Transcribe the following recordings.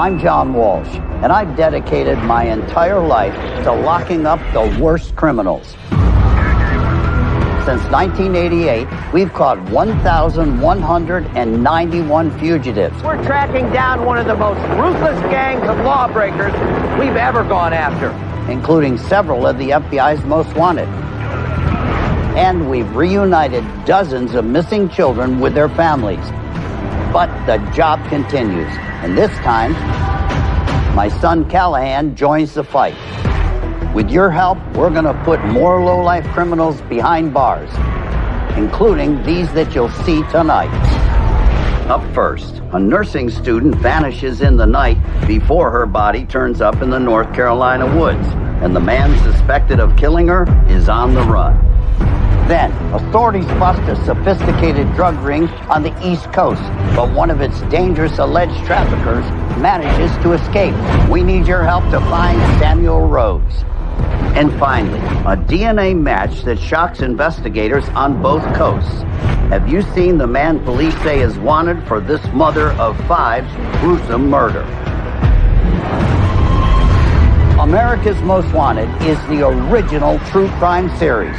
I'm John Walsh, and I've dedicated my entire life to locking up the worst criminals. Since 1988, we've caught 1,191 fugitives. We're tracking down one of the most ruthless gangs of lawbreakers we've ever gone after, including several of the FBI's most wanted. And we've reunited dozens of missing children with their families. But the job continues, and this time, my son Callahan joins the fight. With your help, we're going to put more low-life criminals behind bars, including these that you'll see tonight. Up first, a nursing student vanishes in the night before her body turns up in the North Carolina woods, and the man suspected of killing her is on the run. Then, authorities bust a sophisticated drug ring on the East Coast, but one of its dangerous alleged traffickers manages to escape. We need your help to find Samuel Rhodes. And finally, a DNA match that shocks investigators on both coasts. Have you seen the man police say is wanted for this mother of five's gruesome murder? America's Most Wanted is the original true crime series.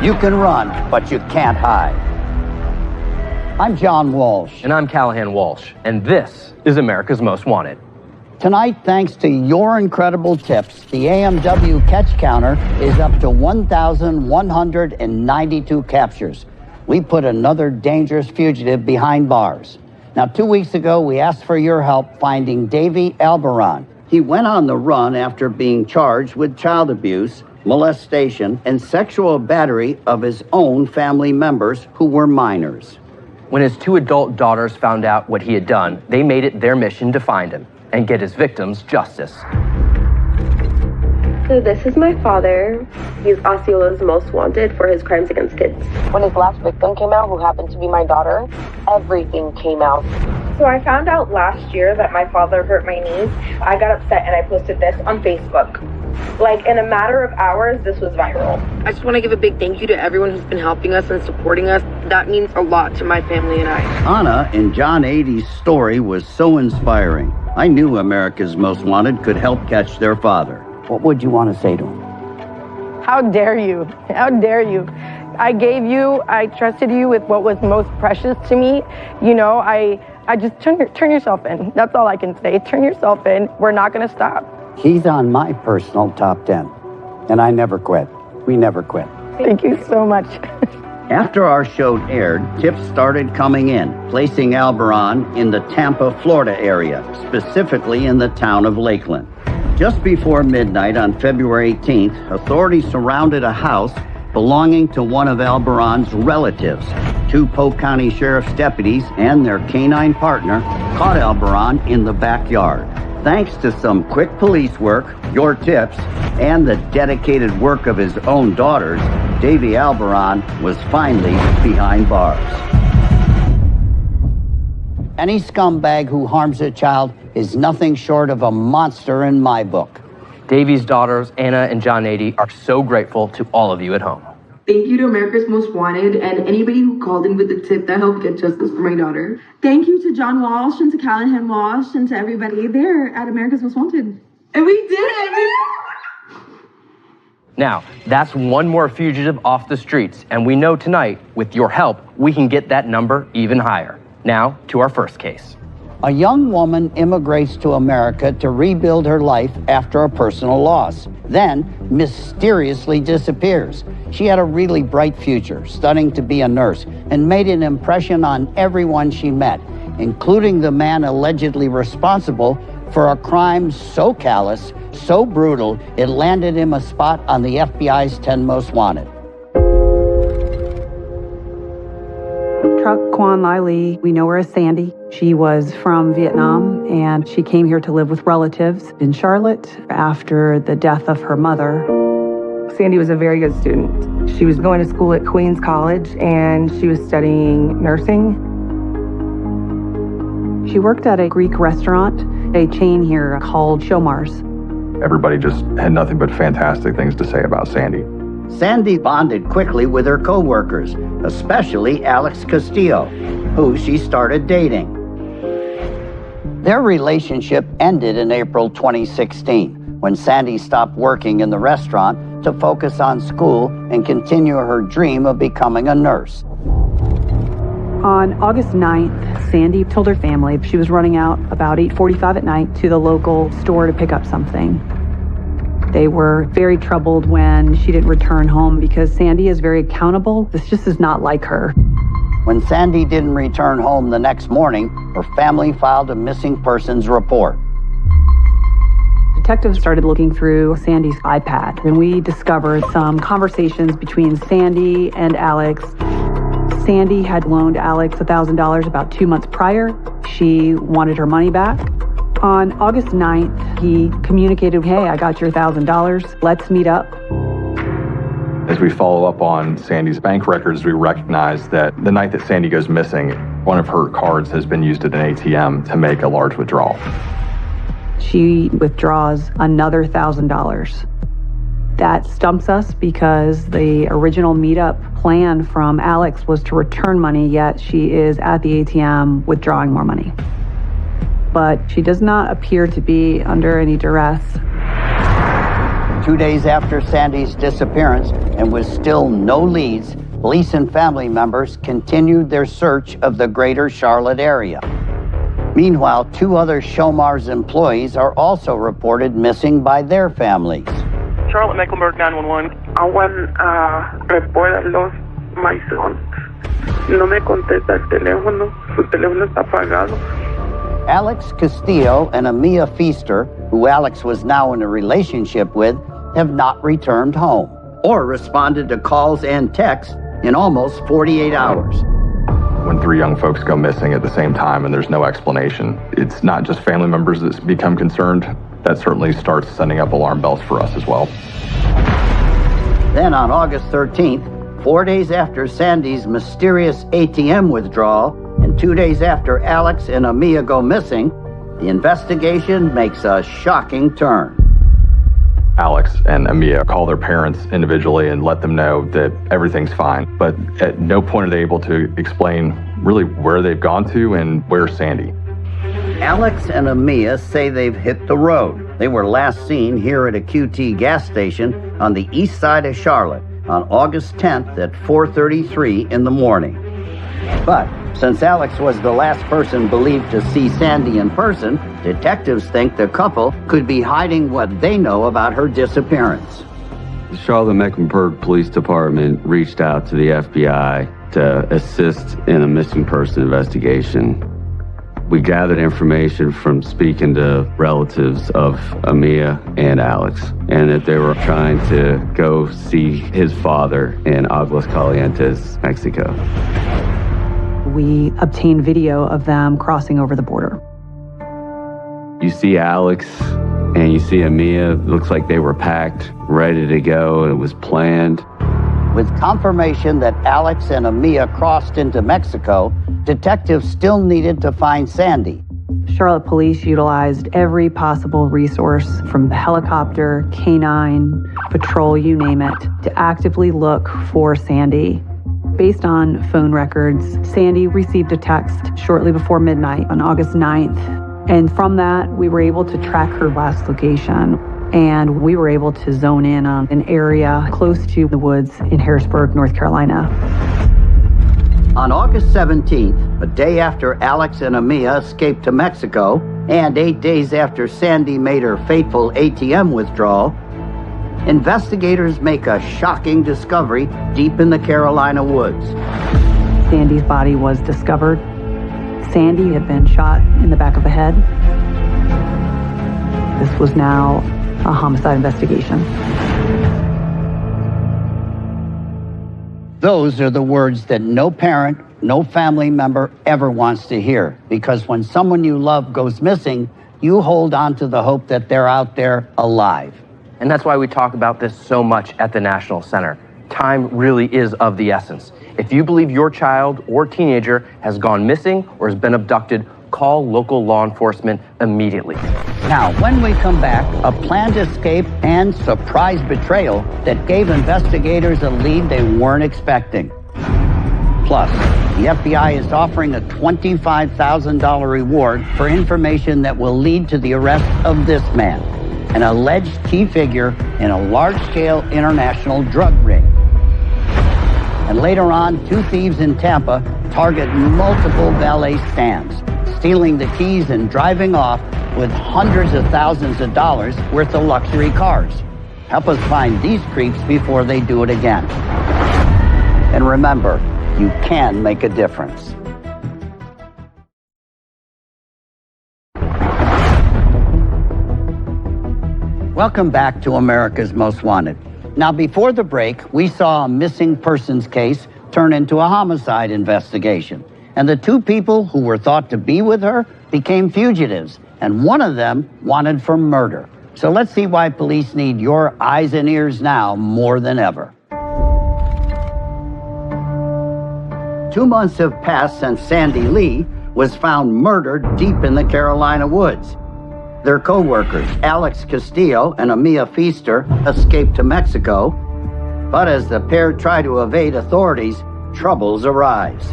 You can run, but you can't hide. I'm John Walsh. And I'm Callahan Walsh. And this is America's Most Wanted. Tonight, thanks to your incredible tips, the AMW catch counter is up to 1,192 captures. We put another dangerous fugitive behind bars. Now, 2 weeks ago, we asked for your help finding Davy Albaran. He went on the run after being charged with child abuse, molestation, and sexual battery of his own family members who were minors. When his two adult daughters found out what he had done, they made it their mission to find him and get his victims justice. So this is my father. He's Osceola's most wanted for his crimes against kids. When his last victim came out, who happened to be my daughter, everything came out. So I found out last year that my father hurt my niece. I got upset and I posted this on Facebook. Like, in a matter of hours, this was viral. I just want to give a big thank you to everyone who's been helping us and supporting us. That means a lot to my family and I. Anna and John Ady's story was so inspiring. I knew America's Most Wanted could help catch their father. What would you want to say to him? How dare you? How dare you? I trusted you with what was most precious to me. You know, I just turn yourself in. That's all I can say. Turn yourself in. We're not going to stop. He's on my personal top 10, and I never quit. We never quit. Thank you so much. After our show aired, tips started coming in, placing Albaran in the Tampa, Florida area, specifically in the town of Lakeland. Just before midnight on February 18th, authorities surrounded a house belonging to one of Albaran's relatives. Two Polk County Sheriff's deputies and their canine partner caught Albaran in the backyard. Thanks to some quick police work, your tips, and the dedicated work of his own daughters, Davy Albaran was finally behind bars. Any scumbag who harms a child is nothing short of a monster in my book. Davy's daughters, Anna and John Ady, are so grateful to all of you at home. Thank you to America's Most Wanted and anybody who called in with a tip that helped get justice for my daughter. Thank you to John Walsh and to Callahan Walsh and to everybody there at America's Most Wanted. And we did it! Now, that's one more fugitive off the streets, and we know tonight, with your help, we can get that number even higher. Now, to our first case. A young woman immigrates to America to rebuild her life after a personal loss, then mysteriously disappears. She had a really bright future, studying to be a nurse, and made an impression on everyone she met, including the man allegedly responsible for a crime so callous, so brutal, it landed him a spot on the FBI's 10 Most Wanted. Truc Quan Lai Lee, we know her as Sandy. She was from Vietnam and she came here to live with relatives in Charlotte after the death of her mother. Sandy was a very good student. She was going to school at Queens College and she was studying nursing. She worked at a Greek restaurant, a chain here called Shomar's. Everybody just had nothing but fantastic things to say about Sandy. Sandy bonded quickly with her co-workers, especially Alex Castillo, who she started dating. Their relationship ended in April 2016 when Sandy stopped working in the restaurant to focus on school and continue her dream of becoming a nurse. On August 9th, Sandy told her family she was running out about 8:45 at night to the local store to pick up something. They were very troubled when she didn't return home because Sandy is very accountable. This just is not like her. When Sandy didn't return home the next morning, her family filed a missing persons report. Detectives started looking through Sandy's iPad, and we discovered some conversations between Sandy and Alex. Sandy had loaned Alex $1,000 about 2 months prior. She wanted her money back. On August 9th, he communicated, "Hey, I got your $1,000. Let's meet up." As we follow up on Sandy's bank records, we recognize that the night that Sandy goes missing, one of her cards has been used at an ATM to make a large withdrawal. She withdraws another $1,000. That stumps us because the original meetup plan from Alex was to return money, yet she is at the ATM withdrawing more money. But she does not appear to be under any duress. 2 days after Sandy's disappearance, and with still no leads, police and family members continued their search of the greater Charlotte area. Meanwhile, 2 other Showmars employees are also reported missing by their families. Charlotte Mecklenburg 911. I want report I lost my son. No me contesta el teléfono. Su teléfono está apagado. Alex Castillo and Amia Feaster, who Alex was now in a relationship with, have not returned home or responded to calls and texts in almost 48 hours. When 3 young folks go missing at the same time and there's no explanation, it's not just family members that become concerned. That certainly starts sending up alarm bells for us as well. Then on August 13th, 4 days after Sandy's mysterious ATM withdrawal, and 2 days after Alex and Amia go missing, the investigation makes a shocking turn. Alex and Amia call their parents individually and let them know that everything's fine, but at no point are they able to explain really where they've gone to and where's Sandy. Alex and Amia say they've hit the road. They were last seen here at a QT gas station on the east side of Charlotte on August 10th at 4:33 in the morning. But since Alex was the last person believed to see Sandy in person, detectives think the couple could be hiding what they know about her disappearance. The Charlotte Mecklenburg Police Department reached out to the FBI to assist in a missing person investigation. We gathered information from speaking to relatives of Amia and Alex, and that they were trying to go see his father in Aguas Calientes, Mexico. We obtained video of them crossing over the border. You see Alex and you see Amia. It looks like they were packed, ready to go. It was planned. With confirmation that Alex and Amia crossed into Mexico, detectives still needed to find Sandy. Charlotte police utilized every possible resource from the helicopter, canine, patrol, you name it, to actively look for Sandy. Based on phone records, Sandy received a text shortly before midnight on August 9th. And from that, we were able to track her last location. And we were able to zone in on an area close to the woods in Harrisburg, North Carolina. On August 17th, a day after Alex and Amia escaped to Mexico, and 8 days after Sandy made her fateful ATM withdrawal, investigators make a shocking discovery deep in the Carolina woods. Sandy's body was discovered. Sandy had been shot in the back of the head. This was now a homicide investigation. Those are the words that no parent, no family member ever wants to hear, because when someone you love goes missing, you hold on to the hope that they're out there alive. And that's why we talk about this so much at the National Center. Time really is of the essence. If you believe your child or teenager has gone missing or has been abducted, call local law enforcement immediately. Now, when we come back, a planned escape and surprise betrayal that gave investigators a lead they weren't expecting. Plus, the FBI is offering a $25,000 reward for information that will lead to the arrest of this man, an alleged key figure in a large-scale international drug ring. And later on, two thieves in Tampa target multiple valet stands, stealing the keys and driving off with hundreds of thousands of dollars worth of luxury cars. Help us find these creeps before they do it again. And remember, you can make a difference. Welcome back to America's Most Wanted. Now, before the break, we saw a missing persons case turn into a homicide investigation. And the two people who were thought to be with her became fugitives, and one of them wanted for murder. So let's see why police need your eyes and ears now more than ever. 2 months have passed since Sandy Lee was found murdered deep in the Carolina woods. Their co-workers, Alex Castillo and Amia Feaster, escaped to Mexico, but as the pair try to evade authorities, troubles arise.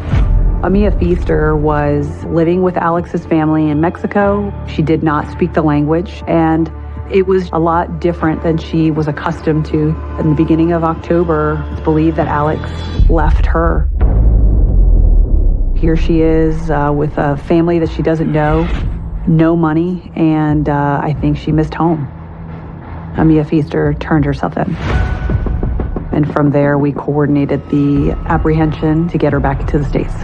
Amia Feaster was living with Alex's family in Mexico. She did not speak the language, and it was a lot different than she was accustomed to. In the beginning of October, it's believed that Alex left her. Here she is with a family that she doesn't know, no money, and I think she missed home. Amia Feaster turned herself in. And from there, we coordinated the apprehension to get her back to the States.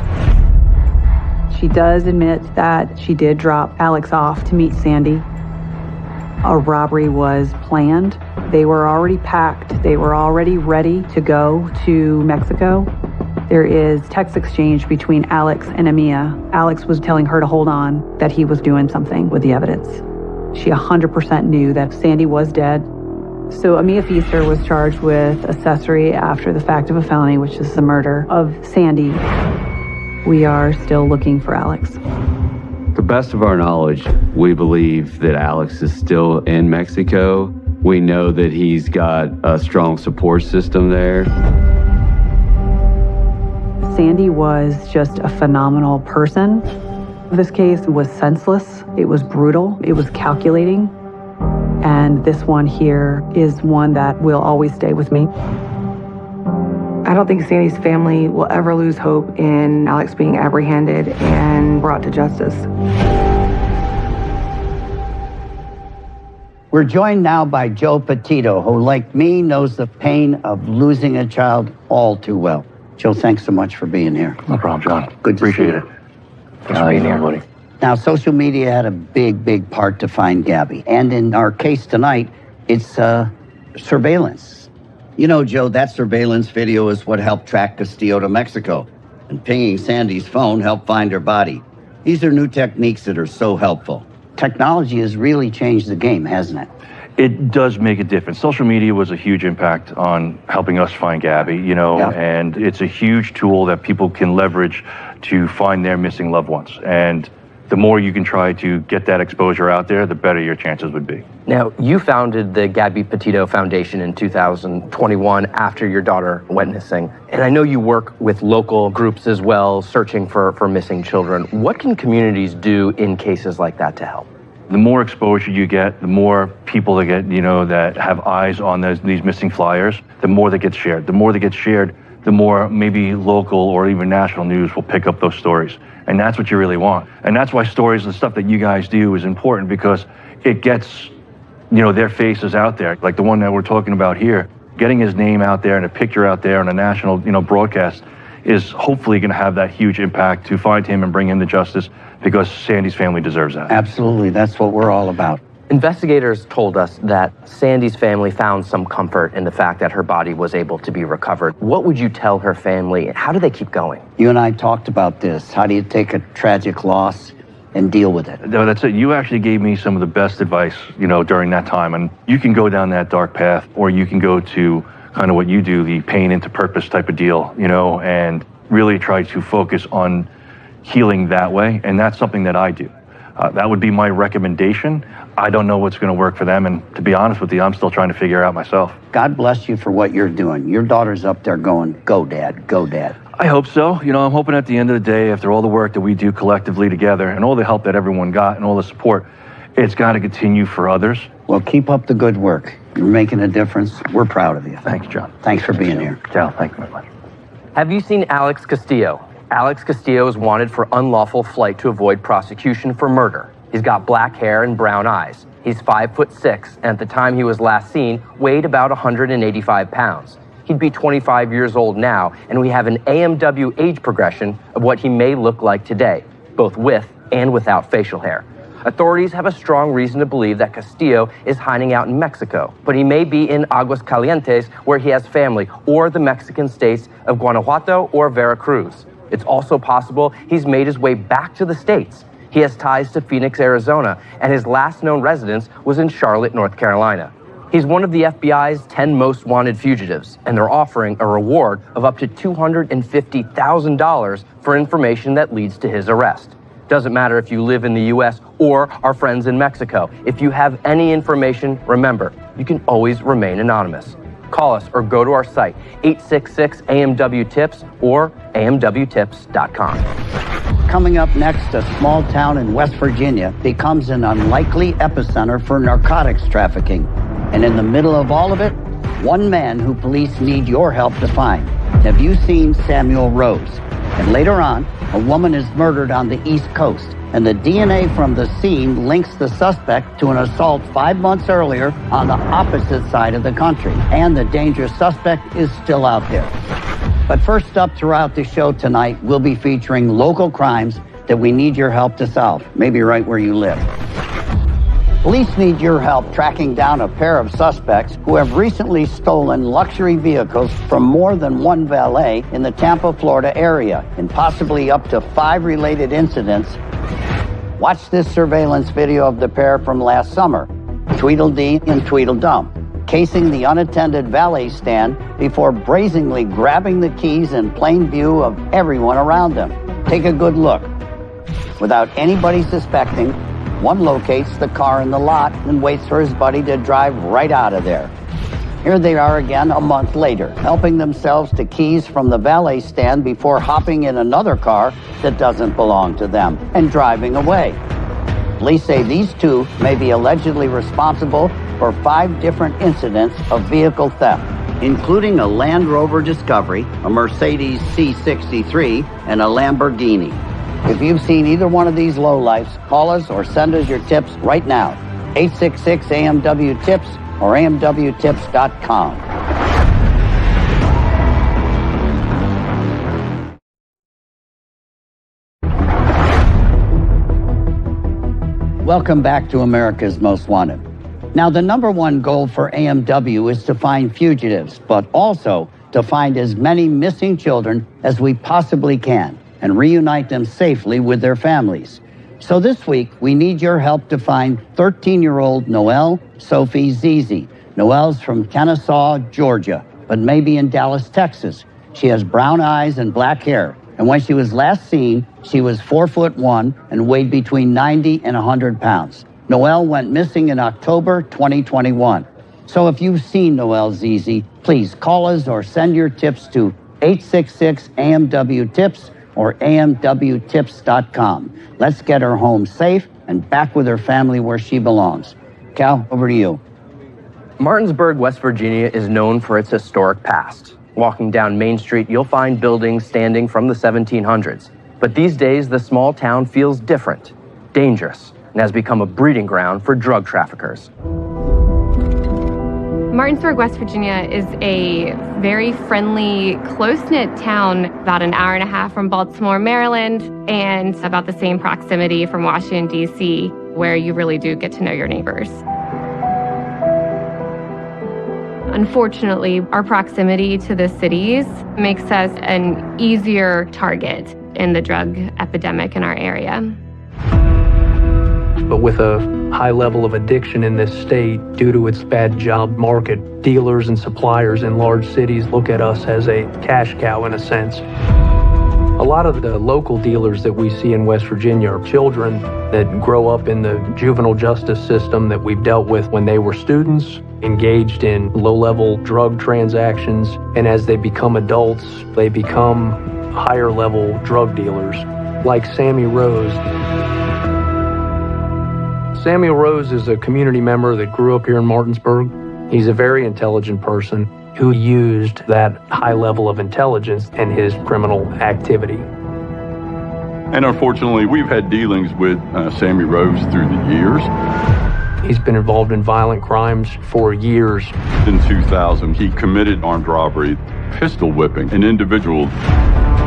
She does admit that she did drop Alex off to meet Sandy. A robbery was planned. They were already packed. They were already ready to go to Mexico. There is text exchange between Alex and Amia. Alex was telling her to hold on, that he was doing something with the evidence. She 100% knew that Sandy was dead. So Amia Feaster was charged with accessory after the fact of a felony, which is the murder of Sandy. We are still looking for Alex. To the best of our knowledge, we believe that Alex is still in Mexico. We know that he's got a strong support system there. Sandy was just a phenomenal person. This case was senseless. It was brutal. It was calculating. And this one here is one that will always stay with me. I don't think Sandy's family will ever lose hope in Alex being apprehended and brought to justice. We're joined now by Joe Petito, who, like me, knows the pain of losing a child all too well. Joe, thanks so much for being here. No problem, John. Good to Appreciate see it. Thanks for being here, buddy. Now, social media had a big part to find Gabby. And in our case tonight, it's surveillance. You know, Joe, that surveillance video is what helped track Castillo to Mexico. And pinging Sandy's phone helped find her body. These are new techniques that are so helpful. Technology has really changed the game, hasn't it? It does make a difference. Social media was a huge impact on helping us find Gabby, you know, and it's a huge tool that people can leverage to find their missing loved ones. And the more you can try to get that exposure out there, the better your chances would be. Now, you founded the Gabby Petito Foundation in 2021 after your daughter went missing. And I know you work with local groups as well, searching for missing children. What can communities do in cases like that to help? The more exposure you get, the more people that get, you know, that have eyes on these missing flyers, the more that gets shared. The more that gets shared, the more maybe local or even national news will pick up those stories. And that's what you really want. And that's why stories and stuff that you guys do is important, because it gets, you know, their faces out there. Like the one that we're talking about here, getting his name out there and a picture out there on a national, you know, broadcast is hopefully going to have that huge impact to find him and bring him to justice, because Sandy's family deserves that. Absolutely. That's what we're all about. Investigators told us that Sandy's family found some comfort in the fact that her body was able to be recovered. What would you tell her family? How do they keep going? You and I talked about this. How do you take a tragic loss and deal with it? No, that's it. You actually gave me some of the best advice, you know, during that time. And you can go down that dark path, or you can go to kind of what you do, the pain into purpose type of deal, you know, and really try to focus on healing that way. And that's something that I do. That would be my recommendation. I don't know what's going to work for them. And to be honest with you, I'm still trying to figure out myself. God bless you for what you're doing. Your daughter's up there going, go, Dad, go, Dad. I hope so. You know, I'm hoping at the end of the day, after all the work that we do collectively together and all the help that everyone got and all the support, it's got to continue for others. Well, keep up the good work. You're making a difference. We're proud of you. Thank you, John. Thanks for being here. Cal, thank you very much. Have you seen Alex Castillo? Alex Castillo is wanted for unlawful flight to avoid prosecution for murder. He's got black hair and brown eyes. He's 5'6", and at the time he was last seen, weighed about 185 pounds. He'd be 25 years old now, and we have an AMW age progression of what he may look like today, both with and without facial hair. Authorities have a strong reason to believe that Castillo is hiding out in Mexico, but he may be in Aguascalientes, where he has family, or the Mexican states of Guanajuato or Veracruz. It's also possible he's made his way back to the States. He has ties to Phoenix, Arizona, and his last known residence was in Charlotte, North Carolina. He's one of the FBI's 10 most wanted fugitives, and they're offering a reward of up to $250,000 for information that leads to his arrest. Doesn't matter if you live in the U.S. or are friends in Mexico. If you have any information, remember, you can always remain anonymous. Call us or go to our site, 866-AMW-TIPS or amwtips.com. Coming up next, a small town in West Virginia becomes an unlikely epicenter for narcotics trafficking. And in the middle of all of it, one man who police need your help to find. Have you seen Samuel Rose? And later on, a woman is murdered on the East Coast, and the DNA from the scene links the suspect to an assault 5 months earlier on the opposite side of the country. And the dangerous suspect is still out there. But first up throughout the show tonight, we'll be featuring local crimes that we need your help to solve, maybe right where you live. Police need your help tracking down a pair of suspects who have recently stolen luxury vehicles from more than one valet in the Tampa, Florida area, in possibly up to 5 related incidents. Watch this surveillance video of the pair from last summer, Tweedledee and Tweedledum, casing the unattended valet stand before brazenly grabbing the keys in plain view of everyone around them. Take a good look. Without anybody suspecting, one locates the car in the lot and waits for his buddy to drive right out of there. Here they are again a month later, helping themselves to keys from the valet stand before hopping in another car that doesn't belong to them and driving away. Police say these two may be allegedly responsible for 5 different incidents of vehicle theft, including a Land Rover Discovery, a Mercedes C63, and a Lamborghini. If you've seen either one of these lowlifes, call us or send us your tips right now. 866-AMW-TIPS or amwtips.com. Welcome back to America's Most Wanted. Now, the number one goal for AMW is to find fugitives, but also to find as many missing children as we possibly can and reunite them safely with their families. So this week, we need your help to find 13-year-old Noelle Sophie Zizi. Noelle's from Kennesaw, Georgia, but maybe in Dallas, Texas. She has brown eyes and black hair. And when she was last seen, she was 4'1" and weighed between 90 and 100 pounds. Noelle went missing in October 2021. So if you've seen Noelle Zizi, please call us or send your tips to 866-AMW-TIPS or amwtips.com. Let's get her home safe and back with her family where she belongs. Cal, over to you. Martinsburg, West Virginia is known for its historic past. Walking down Main Street, you'll find buildings standing from the 1700s. But these days, the small town feels different, dangerous, and has become a breeding ground for drug traffickers. Martinsburg, West Virginia is a very friendly, close-knit town, about an hour and a half from Baltimore, Maryland, and about the same proximity from Washington, D.C., where you really do get to know your neighbors. Unfortunately, our proximity to the cities makes us an easier target in the drug epidemic in our area. But with a high level of addiction in this state due to its bad job market, dealers and suppliers in large cities look at us as a cash cow in a sense. A lot of the local dealers that we see in West Virginia are children that grow up in the juvenile justice system that we've dealt with when they were students, engaged in low-level drug transactions, and as they become adults, they become higher-level drug dealers, like Sammy Rose. Samuel Rose is a community member that grew up here in Martinsburg. He's a very intelligent person who used that high level of intelligence in his criminal activity. And unfortunately, we've had dealings with Sammy Rose through the years. He's been involved in violent crimes for years. In 2000, he committed armed robbery, pistol whipping an individual.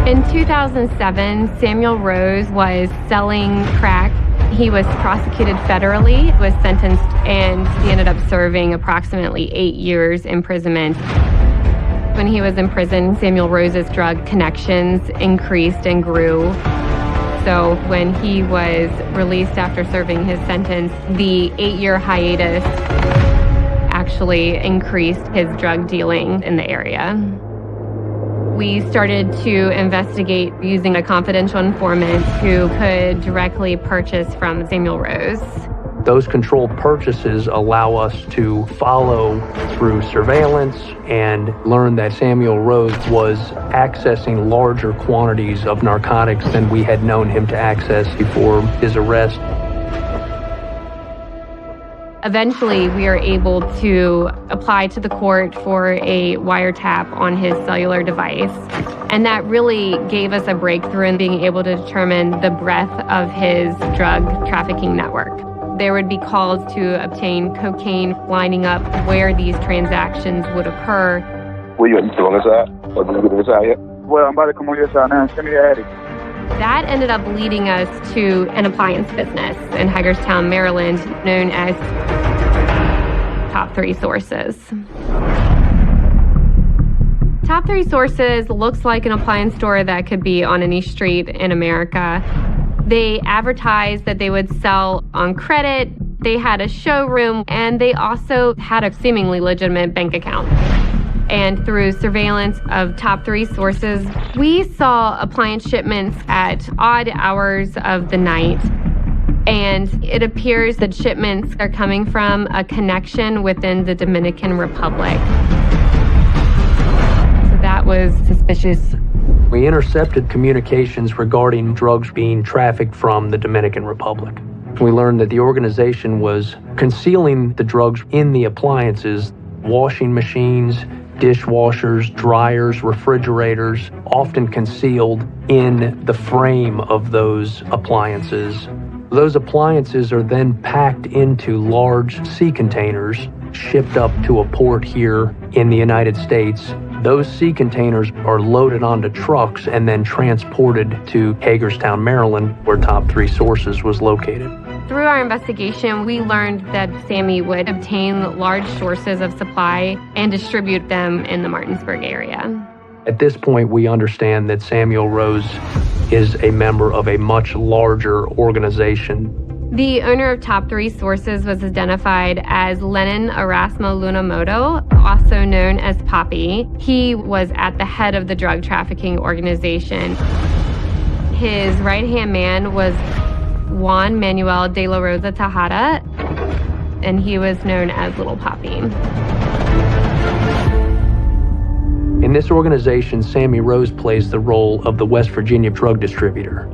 In 2007, Samuel Rose was selling crack. He was prosecuted federally, was sentenced, and he ended up serving approximately 8 years imprisonment. When he was in prison, Samuel Rose's drug connections increased and grew. So when he was released after serving his sentence, the 8-year hiatus actually increased his drug dealing in the area. We started to investigate using a confidential informant who could directly purchase from Samuel Rose. Those controlled purchases allow us to follow through surveillance and learn that Samuel Rose was accessing larger quantities of narcotics than we had known him to access before his arrest. Eventually, we are able to apply to the court for a wiretap on his cellular device. And that really gave us a breakthrough in being able to determine the breadth of his drug trafficking network. There would be calls to obtain cocaine, lining up where these transactions would occur. Were you still on the side? Or did you get on the side yet? Well, I'm about to come on your side now. Send me the attic. That ended up leading us to an appliance business in Hagerstown, Maryland, known as Top 3 Sources. Top 3 Sources looks like an appliance store that could be on any street in America. They advertised that they would sell on credit, they had a showroom, and they also had a seemingly legitimate bank account. And through surveillance of Top 3 Sources, we saw appliance shipments at odd hours of the night. And it appears that shipments are coming from a connection within the Dominican Republic. So that was suspicious. We intercepted communications regarding drugs being trafficked from the Dominican Republic. We learned that the organization was concealing the drugs in the appliances, washing machines, dishwashers, dryers, refrigerators, often concealed in the frame of those appliances. Those appliances are then packed into large sea containers, shipped up to a port here in the United States. Those sea containers are loaded onto trucks and then transported to Hagerstown, Maryland, where Top 3 Sources was located. Through our investigation, we learned that Sammy would obtain large sources of supply and distribute them in the Martinsburg area. At this point, we understand that Samuel Rose is a member of a much larger organization. The owner of Top 3 Sources was identified as Lenin Erasmo Lunamoto, also known as Poppy. He was at the head of the drug trafficking organization. His right-hand man was Juan Manuel de la Rosa Tejada, and he was known as Little Poppy. In this organization, Sammy Rose plays the role of the West Virginia drug distributor.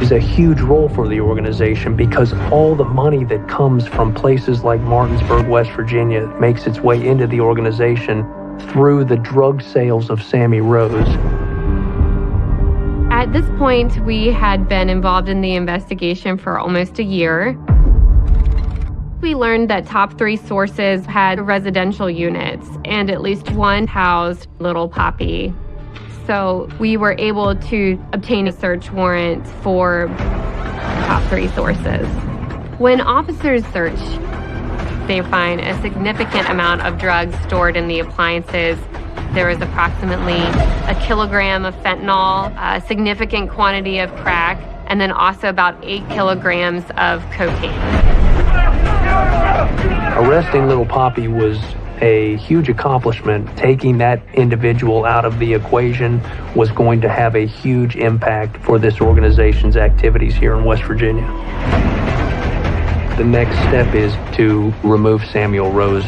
It's a huge role for the organization because all the money that comes from places like Martinsburg, West Virginia, makes its way into the organization through the drug sales of Sammy Rose. At this point, we had been involved in the investigation for almost a year. We learned that Top 3 Sources had residential units, and at least one housed Little Poppy. So we were able to obtain a search warrant for Top 3 Sources. When officers search, they find a significant amount of drugs stored in the appliances. There was approximately 1 kilogram of fentanyl, a significant quantity of crack, and then also about 8 kilograms of cocaine. Arresting Little Poppy was a huge accomplishment. Taking that individual out of the equation was going to have a huge impact for this organization's activities here in West Virginia. The next step is to remove Samuel Rose.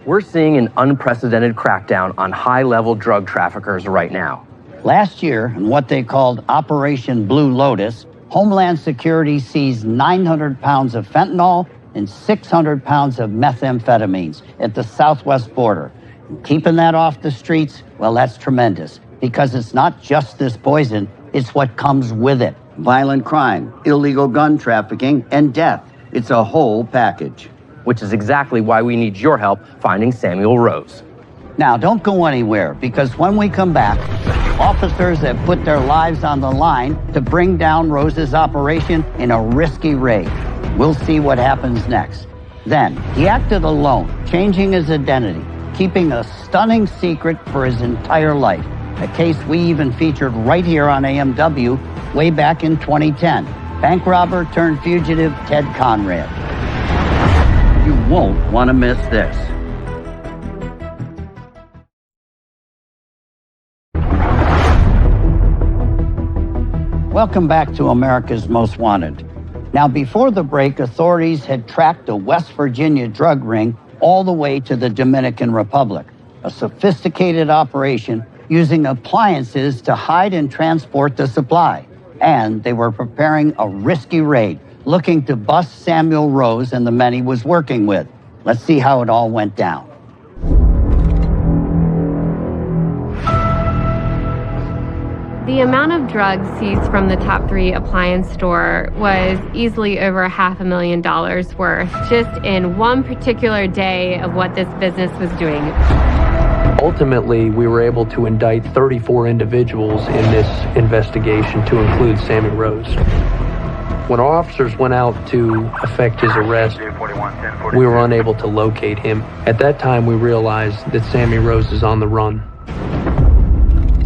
We're seeing an unprecedented crackdown on high-level drug traffickers right now. Last year, in what they called Operation Blue Lotus, Homeland Security seized 900 pounds of fentanyl and 600 pounds of methamphetamines at the southwest border. And keeping that off the streets, well, that's tremendous, because it's not just this poison, it's what comes with it. Violent crime, illegal gun trafficking, and death. It's a whole package. Which is exactly why we need your help finding Samuel Rose. Now, don't go anywhere, because when we come back, officers have put their lives on the line to bring down Rose's operation in a risky raid. We'll see what happens next. Then, he acted alone, changing his identity, keeping a stunning secret for his entire life. A case we even featured right here on AMW way back in 2010. Bank robber turned fugitive Ted Conrad. You won't want to miss this. Welcome back to America's Most Wanted. Now, before the break, authorities had tracked a West Virginia drug ring all the way to the Dominican Republic, a sophisticated operation using appliances to hide and transport the supply. And they were preparing a risky raid, looking to bust Samuel Rose and the men he was working with. Let's see how it all went down. The amount of drugs seized from the top 3 appliance store was easily over $500,000 worth just in one particular day of what this business was doing. Ultimately, we were able to indict 34 individuals in this investigation, to include Sammy Rose. When our officers went out to effect his arrest, we were unable to locate him. At that time, we realized that Sammy Rose is on the run.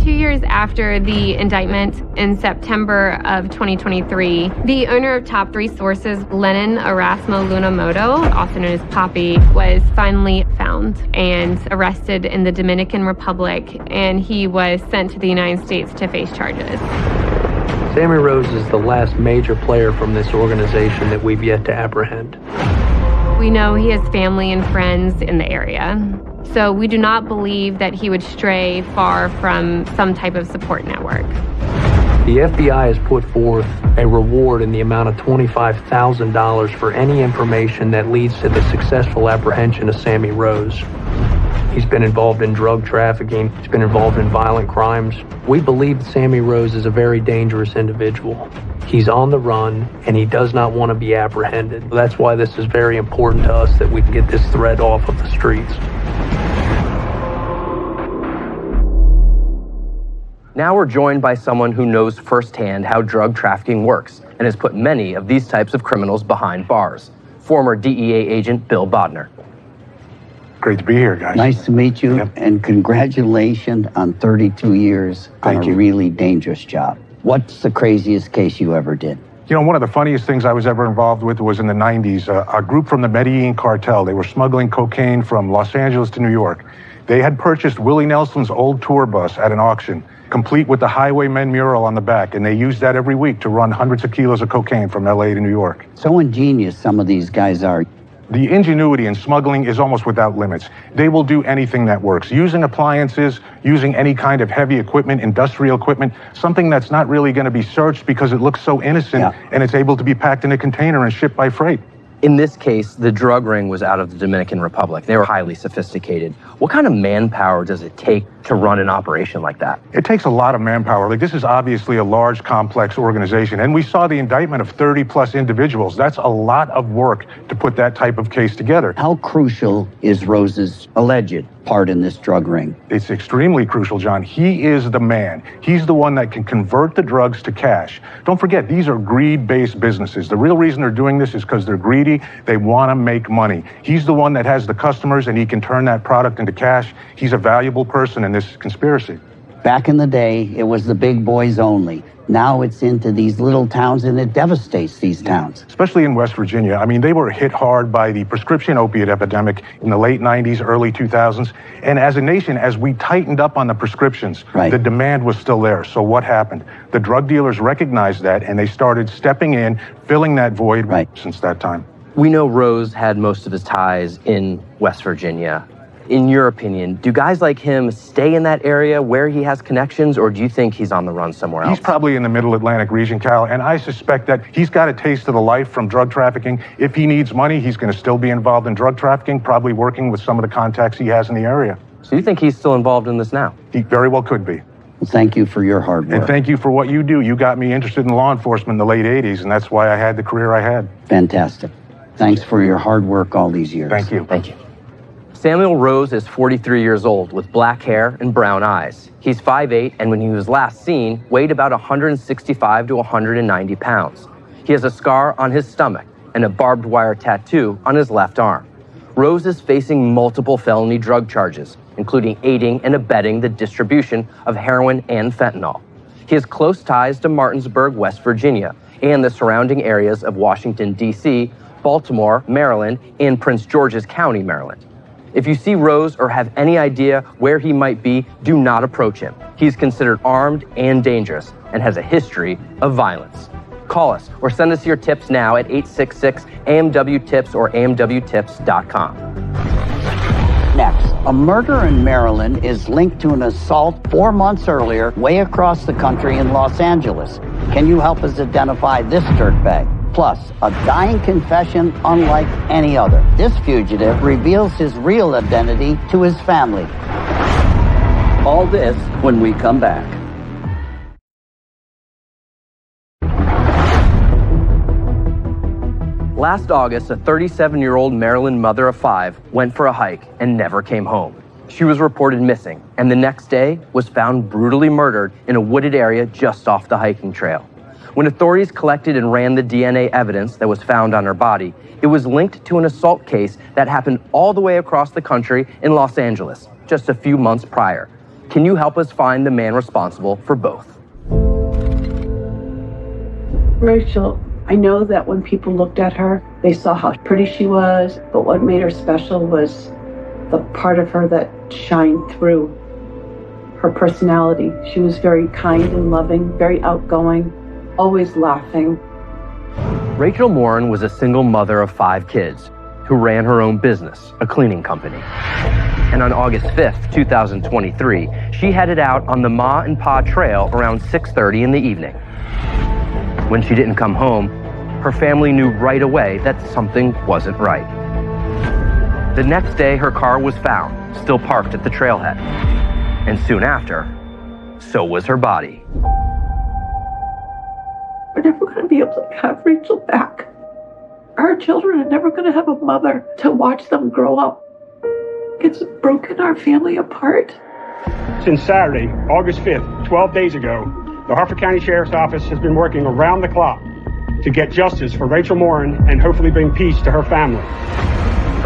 2 years after the indictment, in September of 2023, the owner of Top 3 Sources, Lennon Erasmo Lunamoto, also known as Poppy, was finally found and arrested in the Dominican Republic, and he was sent to the United States to face charges. Sammy Rose is the last major player from this organization that we've yet to apprehend. We know he has family and friends in the area, so we do not believe that he would stray far from some type of support network. The FBI has put forth a reward in the amount of $25,000 for any information that leads to the successful apprehension of Sammy Rose. He's been involved in drug trafficking. He's been involved in violent crimes. We believe that Sammy Rose is a very dangerous individual. He's on the run, and he does not want to be apprehended. That's why this is very important to us, that we can get this threat off of the streets. Now we're joined by someone who knows firsthand how drug trafficking works and has put many of these types of criminals behind bars. Former DEA agent Bill Bodner. Great to be here, guys. Nice to meet you, and congratulations on 32 years on a really dangerous job. What's the craziest case you ever did? You know, one of the funniest things I was ever involved with was in the 90s. A group from the Medellin cartel, they were smuggling cocaine from Los Angeles to New York. They had purchased Willie Nelson's old tour bus at an auction, complete with the Highwaymen mural on the back, and they used that every week to run hundreds of kilos of cocaine from LA to New York. So ingenious some of these guys are. The ingenuity in smuggling is almost without limits. They will do anything that works. Using appliances, using any kind of heavy equipment, industrial equipment, something that's not really going to be searched because it looks so innocent, and it's able to be packed in a container and shipped by freight. In this case, the drug ring was out of the Dominican Republic. They were highly sophisticated. What kind of manpower does it take to run an operation like that? It takes a lot of manpower. Like, this is obviously a large, complex organization. And we saw the indictment of 30 plus individuals. That's a lot of work to put that type of case together. How crucial is Rose's alleged part in this drug ring? It's extremely crucial, John. He is the man. He's the one that can convert the drugs to cash. Don't forget, these are greed-based businesses. The real reason they're doing this is because they're greedy. They want to make money. He's the one that has the customers, and he can turn that product into cash. He's a valuable person in this conspiracy. Back in the day, it was the big boys only. Now it's into these little towns, and it devastates these towns. Especially in West Virginia. I mean, they were hit hard by the prescription opiate epidemic in the late 90s, early 2000s. And as a nation, as we tightened up on the prescriptions, the demand was still there. So what happened? The drug dealers recognized that, and they started stepping in, filling that void since that time. We know Rose had most of his ties in West Virginia. In your opinion, do guys like him stay in that area where he has connections, or do you think he's on the run somewhere else? He's probably in the Middle Atlantic region, Cal, and I suspect that he's got a taste of the life from drug trafficking. If he needs money, he's going to still be involved in drug trafficking, probably working with some of the contacts he has in the area. So you think he's still involved in this now? He very well could be. Well, thank you for your hard work. And thank you for what you do. You got me interested in law enforcement in the late 80s, and that's why I had the career I had. Fantastic. Thanks for your hard work all these years. Thank you. Thank you. Samuel Rose is 43 years old with black hair and brown eyes. He's 5'8", and when he was last seen, weighed about 165 to 190 pounds. He has a scar on his stomach and a barbed wire tattoo on his left arm. Rose is facing multiple felony drug charges, including aiding and abetting the distribution of heroin and fentanyl. He has close ties to Martinsburg, West Virginia, and the surrounding areas of Washington, D.C., Baltimore, Maryland, and Prince George's County, Maryland. If you see Rose or have any idea where he might be, do not approach him. He's considered armed and dangerous and has a history of violence. Call us or send us your tips now at 866-AMW-TIPS or amwtips.com. Next, a murder in Maryland is linked to an assault 4 months earlier way across the country in Los Angeles. Can you help us identify this dirtbag? Plus, a dying confession unlike any other. This fugitive reveals his real identity to his family. All this when we come back. Last August, a 37-year-old Maryland mother of 5 went for a hike and never came home. She was reported missing, and the next day was found brutally murdered in a wooded area just off the hiking trail. When authorities collected and ran the DNA evidence that was found on her body, it was linked to an assault case that happened all the way across the country in Los Angeles just a few months prior. Can you help us find the man responsible for both? Rachel, I know that when people looked at her, they saw how pretty she was, but what made her special was the part of her that shined through. Her personality. She was very kind and loving, very outgoing, always laughing. Rachel Morin was a single mother of 5 kids who ran her own business, a cleaning company. And on August 5th, 2023, she headed out on the Ma and Pa Trail around 6:30 in the evening. When she didn't come home, her family knew right away that something wasn't right. The next day, her car was found, still parked at the trailhead. And soon after, so was her body. We're never going to be able to have Rachel back. Our children are never going to have a mother to watch them grow up. It's broken our family apart. Since Saturday, August 5th, 12 days ago, the Harford County Sheriff's Office has been working around the clock to get justice for Rachel Morin and hopefully bring peace to her family.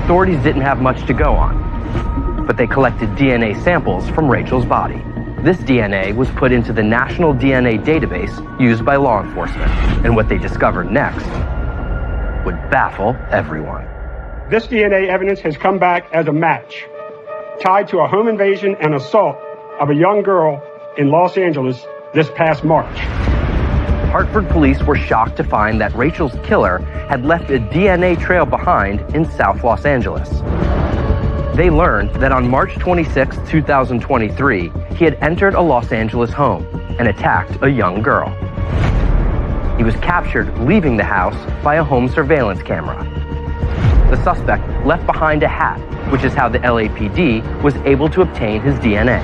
Authorities didn't have much to go on, but they collected DNA samples from Rachel's body. This DNA was put into the National DNA Database used by law enforcement, and what they discovered next would baffle everyone. This DNA evidence has come back as a match, tied to a home invasion and assault of a young girl in Los Angeles this past March. Hartford police were shocked to find that Rachel's killer had left a DNA trail behind in South Los Angeles. They learned that on March 26, 2023, he had entered a Los Angeles home and attacked a young girl. He was captured leaving the house by a home surveillance camera. The suspect left behind a hat, which is how the LAPD was able to obtain his DNA.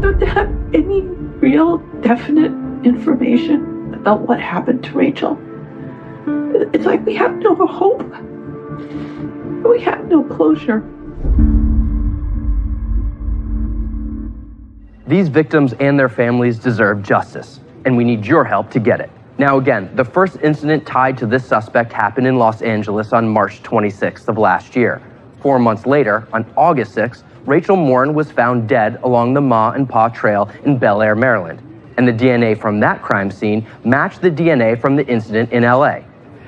Not to have any real definite information about what happened to Rachel. It's like we have no hope. We have no closure. These victims and their families deserve justice, and we need your help to get it. Now again, the first incident tied to this suspect happened in Los Angeles on March 26th of last year. 4 months later, on August 6th, Rachel Morin was found dead along the Ma and Pa Trail in Bel Air, Maryland, and the DNA from that crime scene matched the DNA from the incident in LA.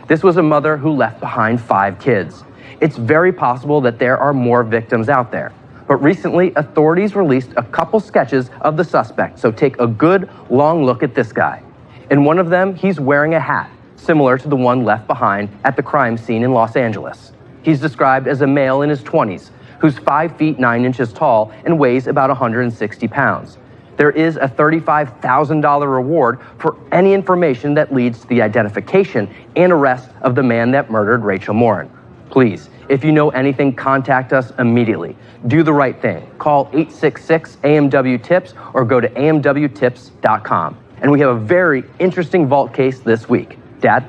This was a mother who left behind 5 kids. It's very possible that there are more victims out there. But recently, authorities released a couple sketches of the suspect, so take a good, long look at this guy. In one of them, he's wearing a hat, similar to the one left behind at the crime scene in Los Angeles. He's described as a male in his 20s, who's 5 feet 9 inches tall and weighs about 160 pounds. There is a $35,000 reward for any information that leads to the identification and arrest of the man that murdered Rachel Morin. Please, if you know anything, contact us immediately. Do the right thing. Call 866-AMW-TIPS or go to amwtips.com. And we have a very interesting vault case this week. Dad?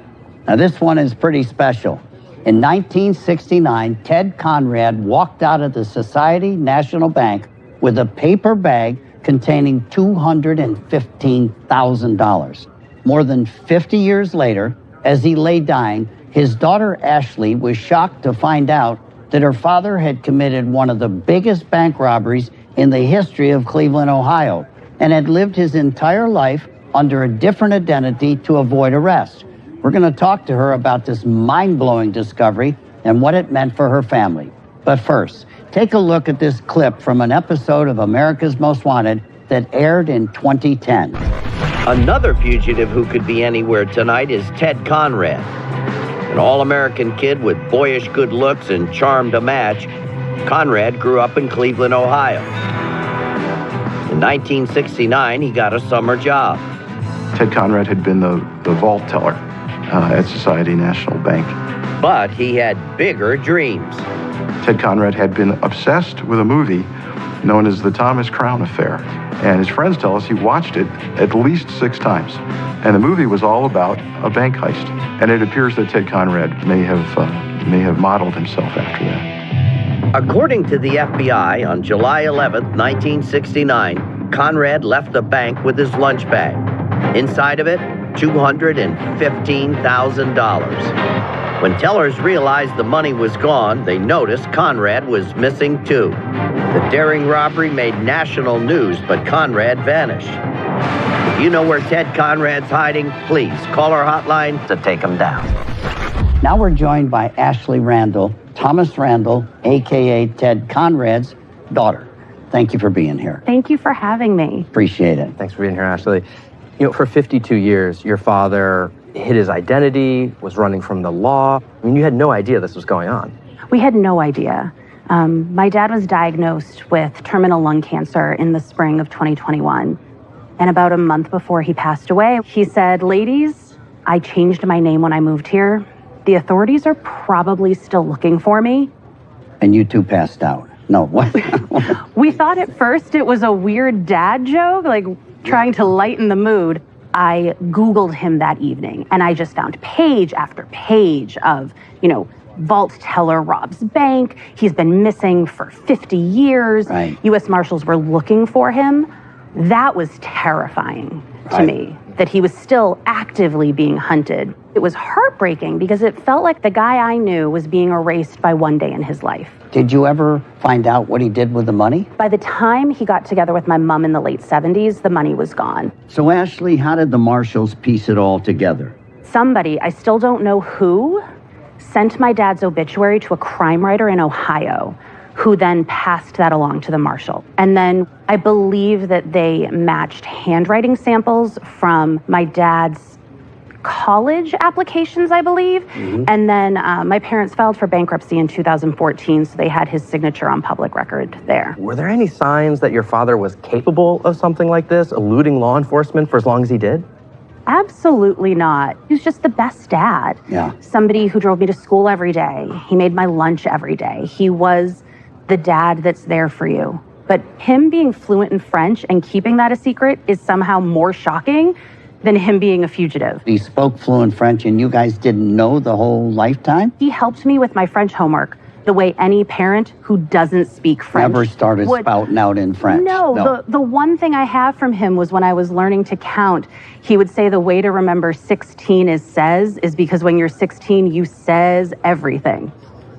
Now this one is pretty special. In 1969, Ted Conrad walked out of the Society National Bank with a paper bag containing $215,000. More than 50 years later, as he lay dying, his daughter Ashley was shocked to find out that her father had committed one of the biggest bank robberies in the history of Cleveland, Ohio, and had lived his entire life under a different identity to avoid arrest. We're going to talk to her about this mind-blowing discovery and what it meant for her family. But first, take a look at this clip from an episode of America's Most Wanted that aired in 2010. Another fugitive who could be anywhere tonight is Ted Conrad. An all-American kid with boyish good looks and charm to match, Conrad grew up in Cleveland, Ohio. In 1969, he got a summer job. Ted Conrad had been the vault teller at Society National Bank. But he had bigger dreams. Ted Conrad had been obsessed with a movie known as the Thomas Crown Affair. And his friends tell us he watched it at least 6 times. And the movie was all about a bank heist. And it appears that Ted Conrad may have modeled himself after that. According to the FBI, on July 11, 1969, Conrad left the bank with his lunch bag. Inside of it, $215,000. When tellers realized the money was gone, they noticed Conrad was missing too. The daring robbery made national news, but Conrad vanished. If you know where Ted Conrad's hiding, please call our hotline to take him down. Now we're joined by Ashley Randall, Thomas Randall, a.k.a. Ted Conrad's daughter. Thank you for being here. Thank you for having me. Appreciate it. Thanks for being here, Ashley. You know, for 52 years, your father hid his identity, was running from the law. I mean, you had no idea this was going on. We had no idea. My dad was diagnosed with terminal lung cancer in the spring of 2021. And about a month before he passed away, he said, "Ladies, I changed my name when I moved here. The authorities are probably still looking for me." And you two passed out. No, what? We thought at first it was a weird dad joke, like trying to lighten the mood. I Googled him that evening, and I just found page after page of, vault teller robs bank. He's been missing for 50 years. Right. U.S. Marshals were looking for him. That was terrifying to me, that he was still actively being hunted. It was heartbreaking because it felt like the guy I knew was being erased by one day in his life. Did you ever find out what he did with the money? By the time he got together with my mom in the late 70s, the money was gone. So Ashley, how did the Marshals piece it all together? Somebody, I still don't know who, sent my dad's obituary to a crime writer in Ohio, who then passed that along to the marshal. And then I believe that they matched handwriting samples from my dad's college applications, I believe. Mm-hmm. And then my parents filed for bankruptcy in 2014, so they had his signature on public record there. Were there any signs that your father was capable of something like this, eluding law enforcement for as long as he did? Absolutely not. He was just the best dad. Yeah. Somebody who drove me to school every day. He made my lunch every day. He was the dad that's there for you. But him being fluent in French and keeping that a secret is somehow more shocking than him being a fugitive. He spoke fluent French and you guys didn't know the whole lifetime? He helped me with my French homework the way any parent who doesn't speak French never started spouting out in French. No. The one thing I have from him was when I was learning to count, he would say the way to remember 16 is because when you're 16, you says everything.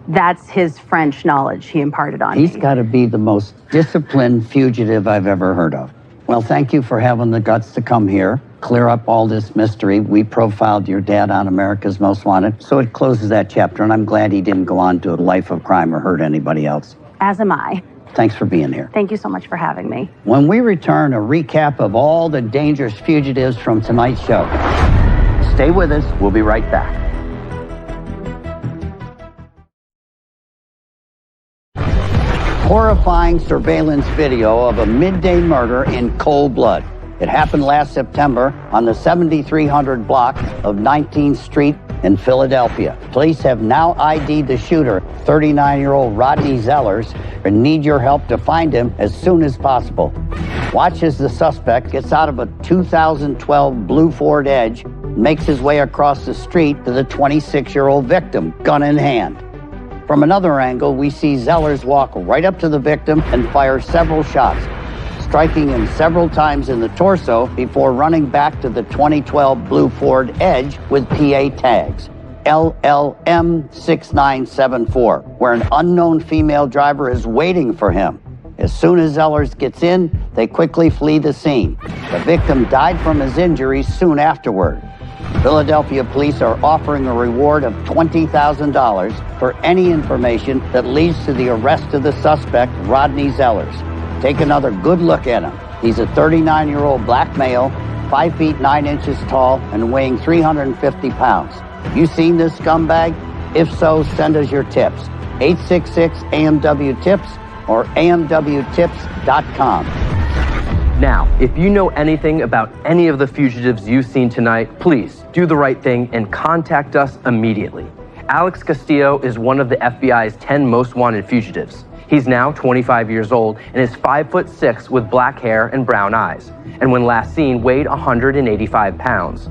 That's his French knowledge he imparted on me. He's got to be the most disciplined fugitive I've ever heard of. Well, thank you for having the guts to come here, clear up all this mystery. We profiled your dad on America's Most Wanted, so it closes that chapter, and I'm glad he didn't go on to a life of crime or hurt anybody else. As am I. Thanks for being here. Thank you so much for having me. When we return, a recap of all the dangerous fugitives from tonight's show. Stay with us. We'll be right back. Horrifying surveillance video of a midday murder in cold blood. It happened last September on the 7300 block of 19th Street in Philadelphia. Police have now ID'd the shooter, 39-year-old Rodney Zellers, and need your help to find him as soon as possible. Watch as the suspect gets out of a 2012 blue Ford Edge, makes his way across the street to the 26-year-old victim, gun in hand. From another angle, we see Zellers walk right up to the victim and fire several shots, striking him several times in the torso before running back to the 2012 blue Ford Edge with PA tags, LLM 6974, where an unknown female driver is waiting for him. As soon as Zellers gets in, they quickly flee the scene. The victim died from his injuries soon afterward. Philadelphia police are offering a reward of $20,000 for any information that leads to the arrest of the suspect, Rodney Zellers. Take another good look at him. He's a 39-year-old black male, 5 feet 9 inches tall, and weighing 350 pounds. You seen this scumbag? If so, send us your tips. 866-AMW-TIPS or amwtips.com. Now, if you know anything about any of the fugitives you've seen tonight, please do the right thing and contact us immediately. Alex Castillo is one of the FBI's 10 most wanted fugitives. He's now 25 years old and is 5'6" with black hair and brown eyes, and when last seen weighed 185 pounds.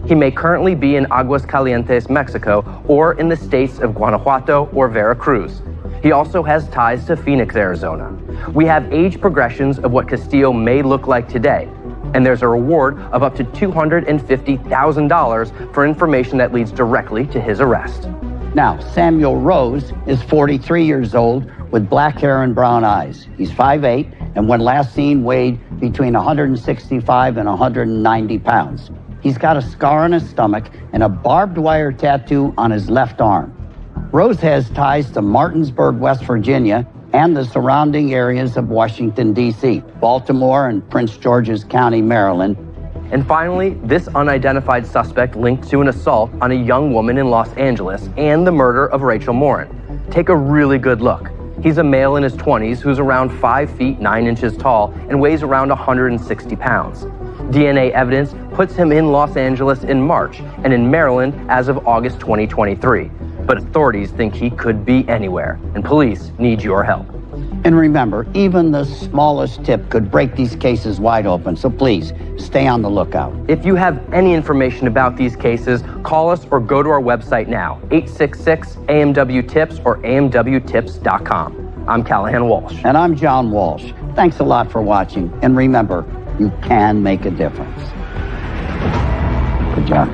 He may currently be in Aguascalientes, Mexico, or in the states of Guanajuato or Veracruz. He also has ties to Phoenix, Arizona. We have age progressions of what Castillo may look like today, and there's a reward of up to $250,000 for information that leads directly to his arrest. Now, Samuel Rose is 43 years old with black hair and brown eyes. He's 5'8", and when last seen weighed between 165 and 190 pounds. He's got a scar on his stomach and a barbed wire tattoo on his left arm. Rose has ties to Martinsburg, West Virginia, and the surrounding areas of Washington, D.C., Baltimore, and Prince George's County, Maryland. And finally, this unidentified suspect linked to an assault on a young woman in Los Angeles and the murder of Rachel Morin. Take a really good look. He's a male in his 20s who's around 5 feet 9 inches tall and weighs around 160 pounds. DNA evidence puts him in Los Angeles in March and in Maryland as of August 2023. But authorities think he could be anywhere, and police need your help. And remember, even the smallest tip could break these cases wide open, so please, stay on the lookout. If you have any information about these cases, call us or go to our website now, 866-AMW-TIPS or amwtips.com. I'm Callahan Walsh. And I'm John Walsh. Thanks a lot for watching, and remember, you can make a difference. Good job.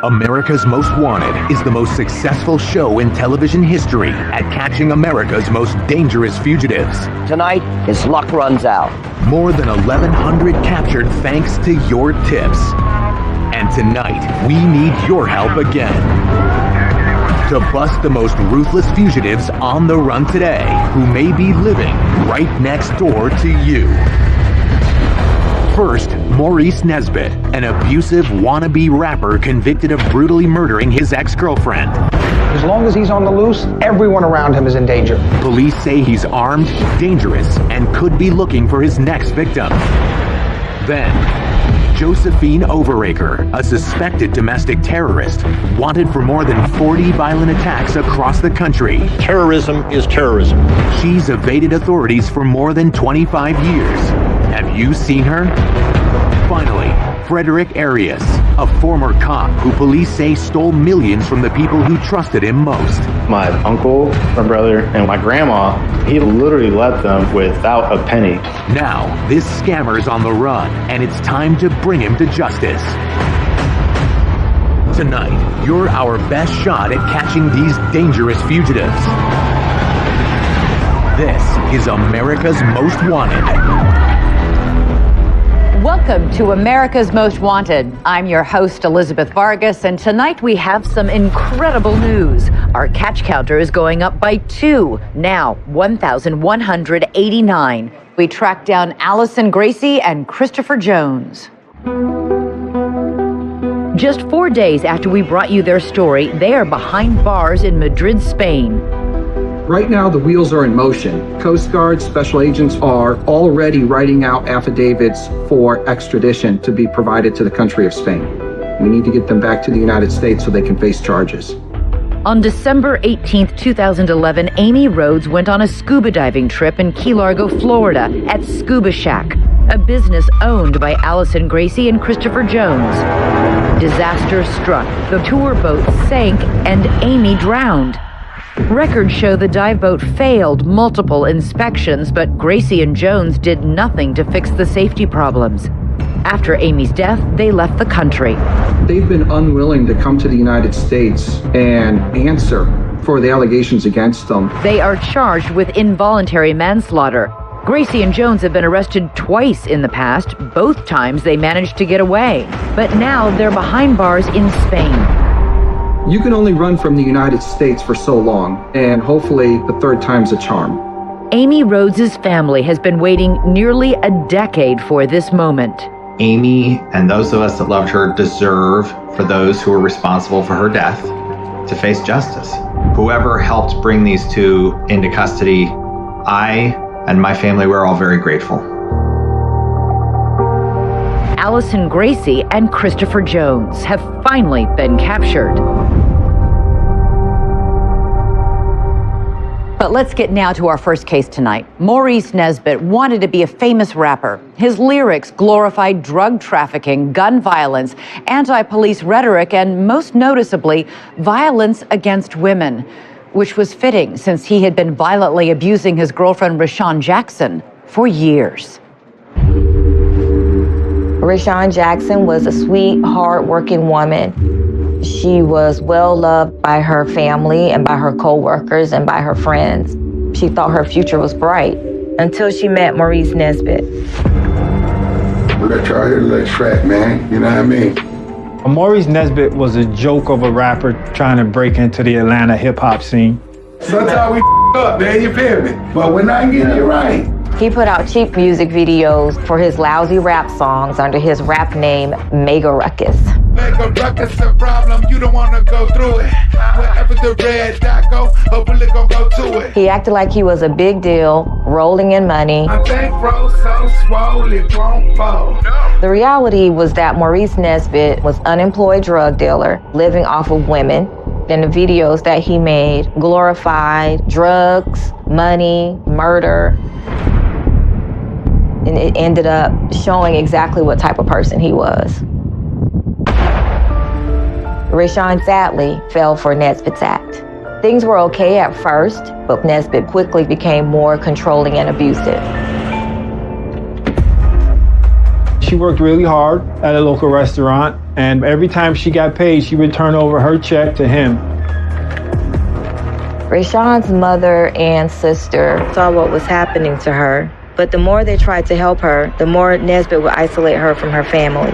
America's Most Wanted is the most successful show in television history at catching America's most dangerous fugitives. Tonight, his luck runs out. More than 1,100 captured thanks to your tips. And tonight, we need your help again. To bust the most ruthless fugitives on the run today who may be living right next door to you. First, Maurice Nesbitt, an abusive wannabe rapper convicted of brutally murdering his ex-girlfriend. As long as he's on the loose, everyone around him is in danger. Police say he's armed, dangerous, and could be looking for his next victim. Then, Josephine Overacre, a suspected domestic terrorist, wanted for more than 40 violent attacks across the country. Terrorism is terrorism. She's evaded authorities for more than 25 years. Have you seen her? Finally, Frederick Arias, a former cop who police say stole millions from the people who trusted him most. My uncle, my brother, and my grandma, he literally left them without a penny. Now, this scammer's on the run, and it's time to bring him to justice. Tonight, you're our best shot at catching these dangerous fugitives. This is America's Most Wanted. Welcome to America's Most Wanted. I'm your host, Elizabeth Vargas, and tonight we have some incredible news. Our catch counter is going up by 2, now 1,189. We tracked down Allison Gracie and Christopher Jones. Just 4 days after we brought you their story, they are behind bars in Madrid, Spain. Right now, the wheels are in motion. Coast Guard special agents are already writing out affidavits for extradition to be provided to the country of Spain. We need to get them back to the United States so they can face charges. On December 18th, 2011, Amy Rhodes went on a scuba diving trip in Key Largo, Florida at Scuba Shack, a business owned by Allison Gracie and Christopher Jones. Disaster struck. The tour boat sank and Amy drowned. Records show the dive boat failed multiple inspections, but Gracie and Jones did nothing to fix the safety problems. After Amy's death, they left the country. They've been unwilling to come to the United States and answer for the allegations against them. They are charged with involuntary manslaughter. Gracie and Jones have been arrested twice in the past. Both times they managed to get away. But now they're behind bars in Spain. You can only run from the United States for so long, and hopefully the third time's a charm. Amy Rhodes' family has been waiting nearly a decade for this moment. Amy and those of us that loved her deserve, for those who were responsible for her death, to face justice. Whoever helped bring these two into custody, I and my family, we're all very grateful. Allison Gracie and Christopher Jones have finally been captured. But let's get now to our first case tonight. Maurice Nesbitt wanted to be a famous rapper. His lyrics glorified drug trafficking, gun violence, anti-police rhetoric, and most noticeably, violence against women, which was fitting since he had been violently abusing his girlfriend, Rashawn Jackson, for years. Rashawn Jackson was a sweet, hard-working woman. She was well-loved by her family and by her co-workers and by her friends. She thought her future was bright until she met Maurice Nesbitt. We got y'all here to let track, man. You know what I mean? Maurice Nesbitt was a joke of a rapper trying to break into the Atlanta hip-hop scene. Sometimes we up, man, you feel me? But when I get it right. He put out cheap music videos for his lousy rap songs under his rap name, Mega Ruckus. Mega Ruckus a problem, you don't wanna go through it. Wherever the red dot go, hopefully gon' go to it. He acted like he was a big deal, rolling in money. My bankroll so swole, it won't fall. The reality was that Maurice Nesbitt was an unemployed drug dealer, living off of women. And the videos that he made glorified drugs, money, murder. And it ended up showing exactly what type of person he was. Rashawn sadly fell for Nesbitt's act. Things were okay at first, but Nesbitt quickly became more controlling and abusive. She worked really hard at a local restaurant, and every time she got paid, she would turn over her check to him. Rashawn's mother and sister saw what was happening to her, but the more they tried to help her, the more Nesbitt would isolate her from her family.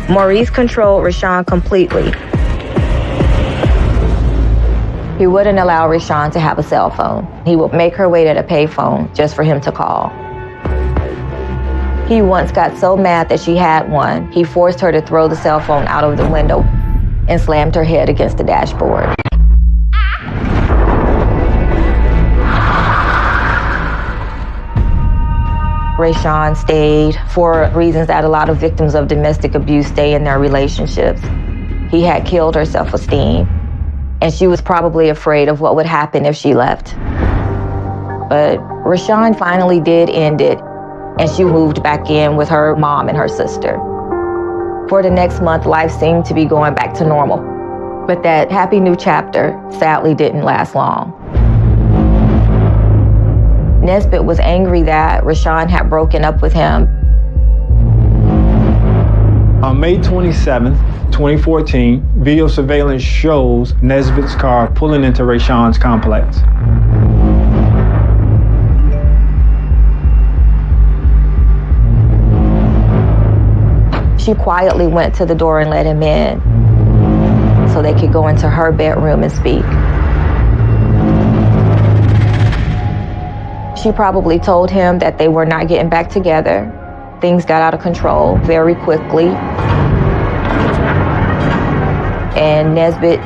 Maurice controlled Rashawn completely. He wouldn't allow Rashawn to have a cell phone. He would make her wait at a payphone just for him to call. He once got so mad that she had one, he forced her to throw the cell phone out of the window and slammed her head against the dashboard. Rashawn stayed for reasons that a lot of victims of domestic abuse stay in their relationships. He had killed her self-esteem, and she was probably afraid of what would happen if she left. But Rashawn finally did end it. and she moved back in with her mom and her sister. For the next month, life seemed to be going back to normal. But that happy new chapter sadly didn't last long. Nesbitt was angry that Rashawn had broken up with him. On May 27th, 2014, video surveillance shows Nesbitt's car pulling into Rashawn's complex. She quietly went to the door and let him in so they could go into her bedroom and speak. She probably told him that they were not getting back together. Things got out of control very quickly. And Nesbitt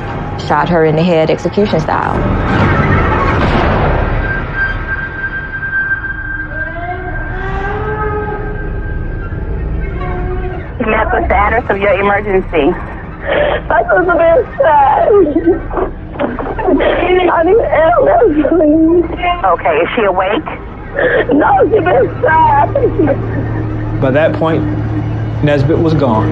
shot her in the head execution style. What's the address of your emergency? My sister been shot. I need an ambulance, please. Okay, is she awake? No, she been shot. By that point, Nesbitt was gone.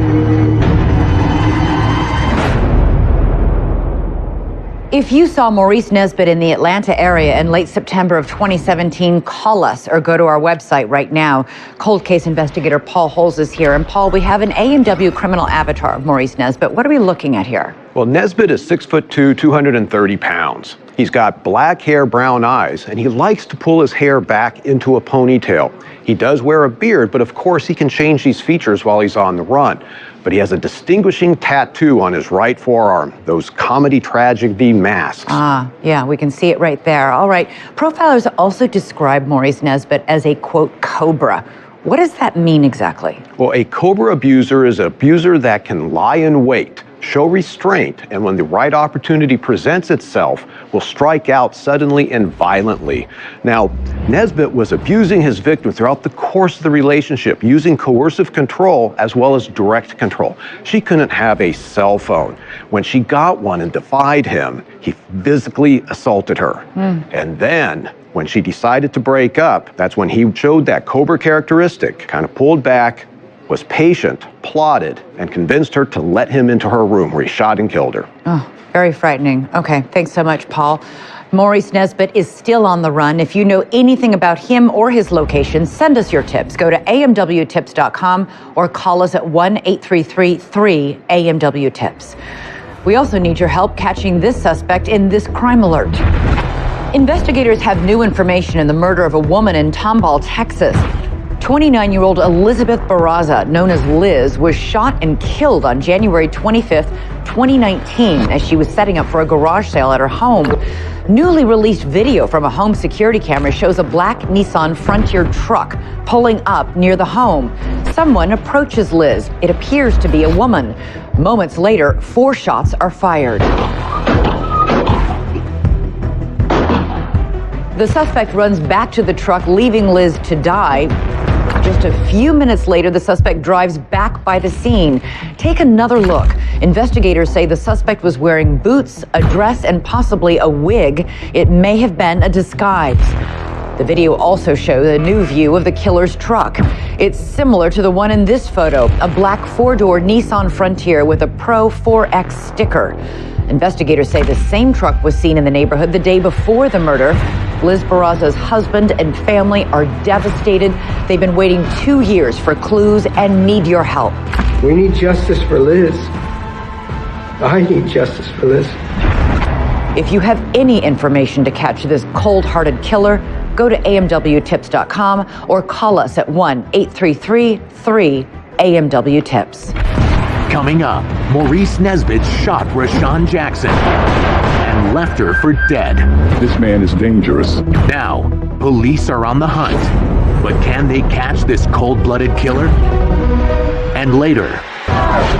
If you saw Maurice Nesbitt in the Atlanta area in late September of 2017, call us or go to our website right now. Cold case investigator Paul Holes is here. And Paul, we have an AMW criminal avatar of Maurice Nesbitt. What are we looking at here? Well, Nesbitt is 6'2", 230 pounds. He's got black hair, brown eyes, and he likes to pull his hair back into a ponytail. He does wear a beard, but of course he can change these features while he's on the run. But he has a distinguishing tattoo on his right forearm, those comedy tragedy masks. Ah, yeah, we can see it right there. All right. Profilers also describe Maurice Nesbitt as a, quote, cobra. What does that mean exactly? Well, a cobra abuser is an abuser that can lie in wait, show restraint, and when the right opportunity presents itself, will strike out suddenly and violently. Now, Nesbitt was abusing his victim throughout the course of the relationship, using coercive control as well as direct control. She couldn't have a cell phone. When she got one and defied him, he physically assaulted her. And then, when she decided to break up, that's when he showed that cobra characteristic, kind of pulled back, was patient, plotted, and convinced her to let him into her room where he shot and killed her. Oh, very frightening. Okay, thanks so much, Paul. Maurice Nesbitt is still on the run. If you know anything about him or his location, send us your tips. Go to amwtips.com or call us at 1-833-3-AMW-TIPS. We also need your help catching this suspect in this crime alert. Investigators have new information in the murder of a woman in Tomball, Texas. 29-year-old Elizabeth Barraza, known as Liz, was shot and killed on January 25th, 2019, as she was setting up for a garage sale at her home. Newly released video from a home security camera shows a black Nissan Frontier truck pulling up near the home. Someone approaches Liz. It appears to be a woman. Moments later, 4 shots are fired. The suspect runs back to the truck, leaving Liz to die. Just a few minutes later, the suspect drives back by the scene. Take another look. Investigators say the suspect was wearing boots, a dress, and possibly a wig. It may have been a disguise. The video also shows a new view of the killer's truck. It's similar to the one in this photo, a black 4-door Nissan Frontier with a Pro 4X sticker. Investigators say the same truck was seen in the neighborhood the day before the murder. Liz Barraza's husband and family are devastated. They've been waiting 2 years for clues and need your help. We need justice for Liz. I need justice for Liz. If you have any information to catch this cold-hearted killer, go to amwtips.com or call us at 1-833-3-AMW-TIPS. Coming up, Maurice Nesbitt shot Rashawn Jackson and left her for dead. This man is dangerous. Now, police are on the hunt. But can they catch this cold-blooded killer? And later,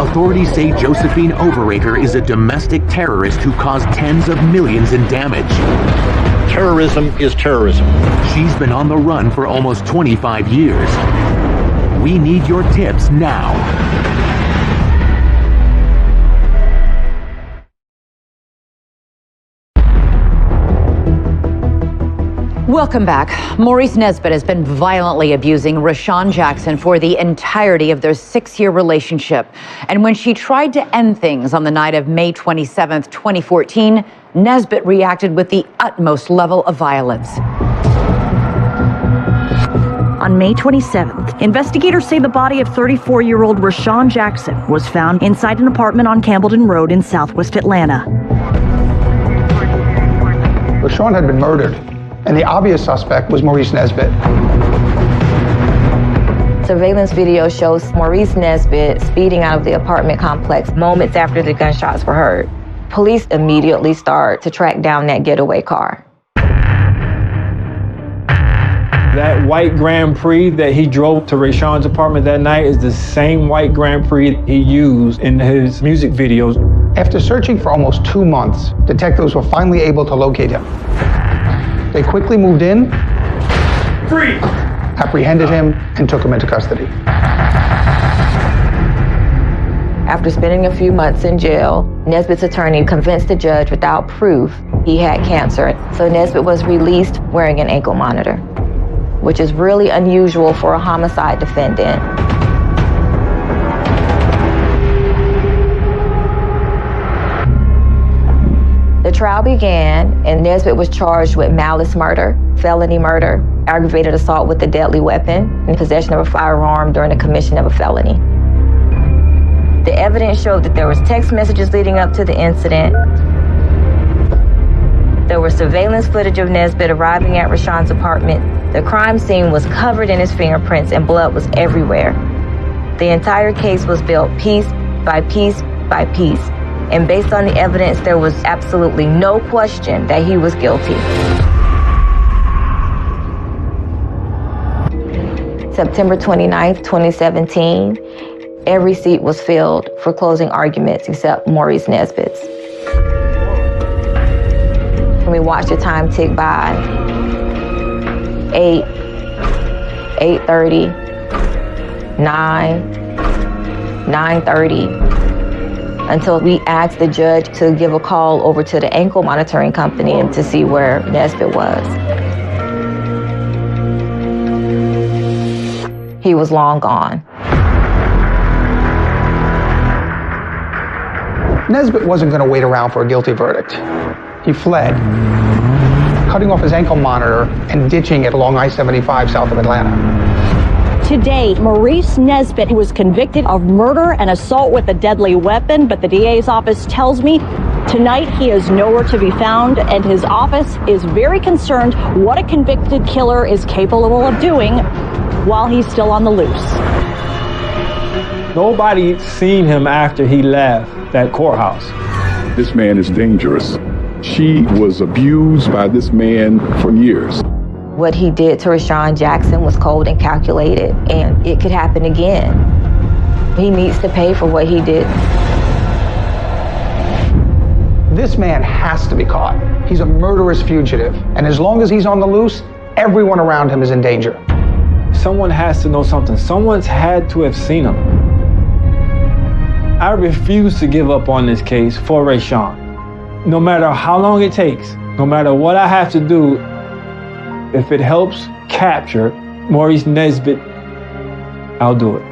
authorities say Josephine Overacre is a domestic terrorist who caused tens of millions in damage. Terrorism is terrorism. She's been on the run for almost 25 years. We need your tips now. Welcome back. Maurice Nesbitt has been violently abusing Rashawn Jackson for the entirety of their 6-year relationship. And when she tried to end things on the night of May 27th, 2014, Nesbitt reacted with the utmost level of violence. On May 27th, investigators say the body of 34-year-old Rashawn Jackson was found inside an apartment on Campbellton Road in southwest Atlanta. Rashawn had been murdered, and the obvious suspect was Maurice Nesbitt. Surveillance video shows Maurice Nesbitt speeding out of the apartment complex moments after the gunshots were heard. Police immediately start to track down that getaway car. That white Grand Prix that he drove to Rashawn's apartment that night is the same white Grand Prix he used in his music videos. After searching for almost 2 months, detectives were finally able to locate him. They quickly moved in, apprehended him, and took him into custody. After spending a few months in jail, Nesbitt's attorney convinced the judge without proof he had cancer, so Nesbitt was released wearing an ankle monitor, which is really unusual for a homicide defendant. The trial began, and Nesbitt was charged with malice murder, felony murder, aggravated assault with a deadly weapon, and possession of a firearm during the commission of a felony. The evidence showed that there was text messages leading up to the incident. There was surveillance footage of Nesbitt arriving at Rashawn's apartment. The crime scene was covered in his fingerprints and blood was everywhere. The entire case was built piece by piece by piece. And based on the evidence, there was absolutely no question that he was guilty. September 29th, 2017, every seat was filled for closing arguments except Maurice Nesbitt's. And we watched the time tick by. 8, 8:30, 9, 9:30, until we asked the judge to give a call over to the ankle monitoring company and to see where Nesbitt was. He was long gone. Nesbitt wasn't going to wait around for a guilty verdict. He fled, cutting off his ankle monitor and ditching it along I-75 south of Atlanta. Today, Maurice Nesbitt was convicted of murder and assault with a deadly weapon, but the DA's office tells me tonight he is nowhere to be found, and his office is very concerned what a convicted killer is capable of doing while he's still on the loose. Nobody seen him after he left that courthouse. This man is dangerous. She was abused by this man for years. What he did to Rashawn Jackson was cold and calculated, and it could happen again. He needs to pay for what he did. This man has to be caught. He's a murderous fugitive, and as long as he's on the loose, everyone around him is in danger. Someone has to know something. Someone's had to have seen him. I refuse to give up on this case for Rashawn. No matter how long it takes, no matter what I have to do, if it helps capture Maurice Nesbitt, I'll do it.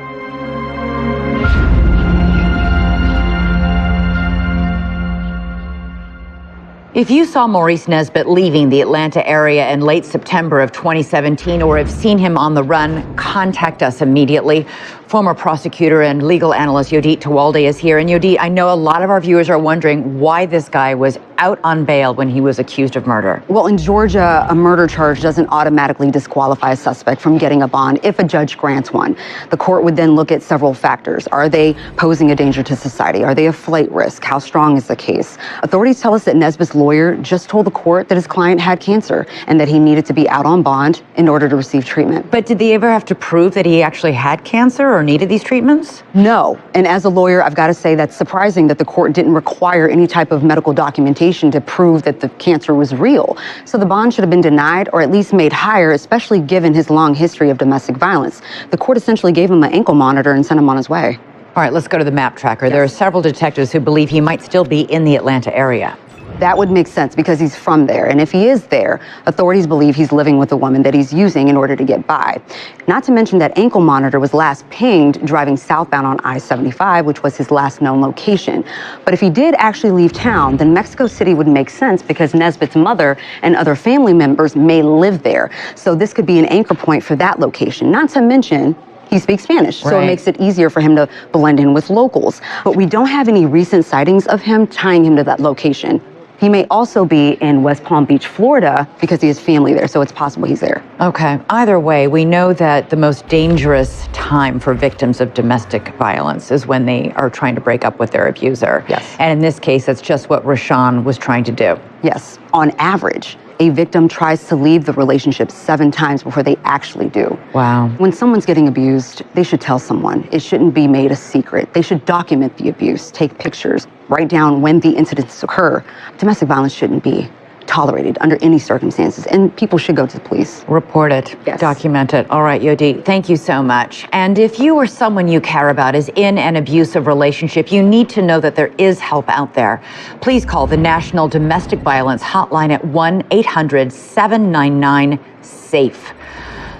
If you saw Maurice Nesbitt leaving the Atlanta area in late September of 2017 or have seen him on the run, contact us immediately. Former prosecutor and legal analyst Yodit Tewolde is here. And Yodit, I know a lot of our viewers are wondering why this guy was out on bail when he was accused of murder. Well, in Georgia, a murder charge doesn't automatically disqualify a suspect from getting a bond if a judge grants one. The court would then look at several factors. Are they posing a danger to society? Are they a flight risk? How strong is the case? Authorities tell us that Nesbitt's lawyer just told the court that his client had cancer and that he needed to be out on bond in order to receive treatment. But did they ever have to prove that he actually had cancer or needed these treatments? No. And as a lawyer, I've got to say that's surprising that the court didn't require any type of medical documentation to prove that the cancer was real. So the bond should have been denied or at least made higher, especially given his long history of domestic violence. The court essentially gave him an ankle monitor and sent him on his way. All right, let's go to the map tracker. Yes. There are several detectives who believe he might still be in the Atlanta area. That would make sense because he's from there. And if he is there, authorities believe he's living with a woman that he's using in order to get by. Not to mention that ankle monitor was last pinged driving southbound on I-75, which was his last known location. But if he did actually leave town, then Mexico City would make sense because Nesbitt's mother and other family members may live there. So this could be an anchor point for that location. Not to mention, he speaks Spanish, so it makes it easier for him to blend in with locals. But we don't have any recent sightings of him tying him to that location. He may also be in West Palm Beach, Florida, because he has family there, so it's possible he's there. Okay. Either way, we know that the most dangerous time for victims of domestic violence is when they are trying to break up with their abuser. Yes. And in this case, that's just what Rashawn was trying to do. Yes. On average, a victim tries to leave the relationship 7 times before they actually do. Wow. When someone's getting abused, they should tell someone. It shouldn't be made a secret. They should document the abuse, take pictures, write down when the incidents occur. Domestic violence shouldn't be tolerated under any circumstances, and people should go to the police. Report it, document it. All right, Yodi, thank you so much. And if you or someone you care about is in an abusive relationship, you need to know that there is help out there. Please call the National Domestic Violence Hotline at 1-800-799-SAFE.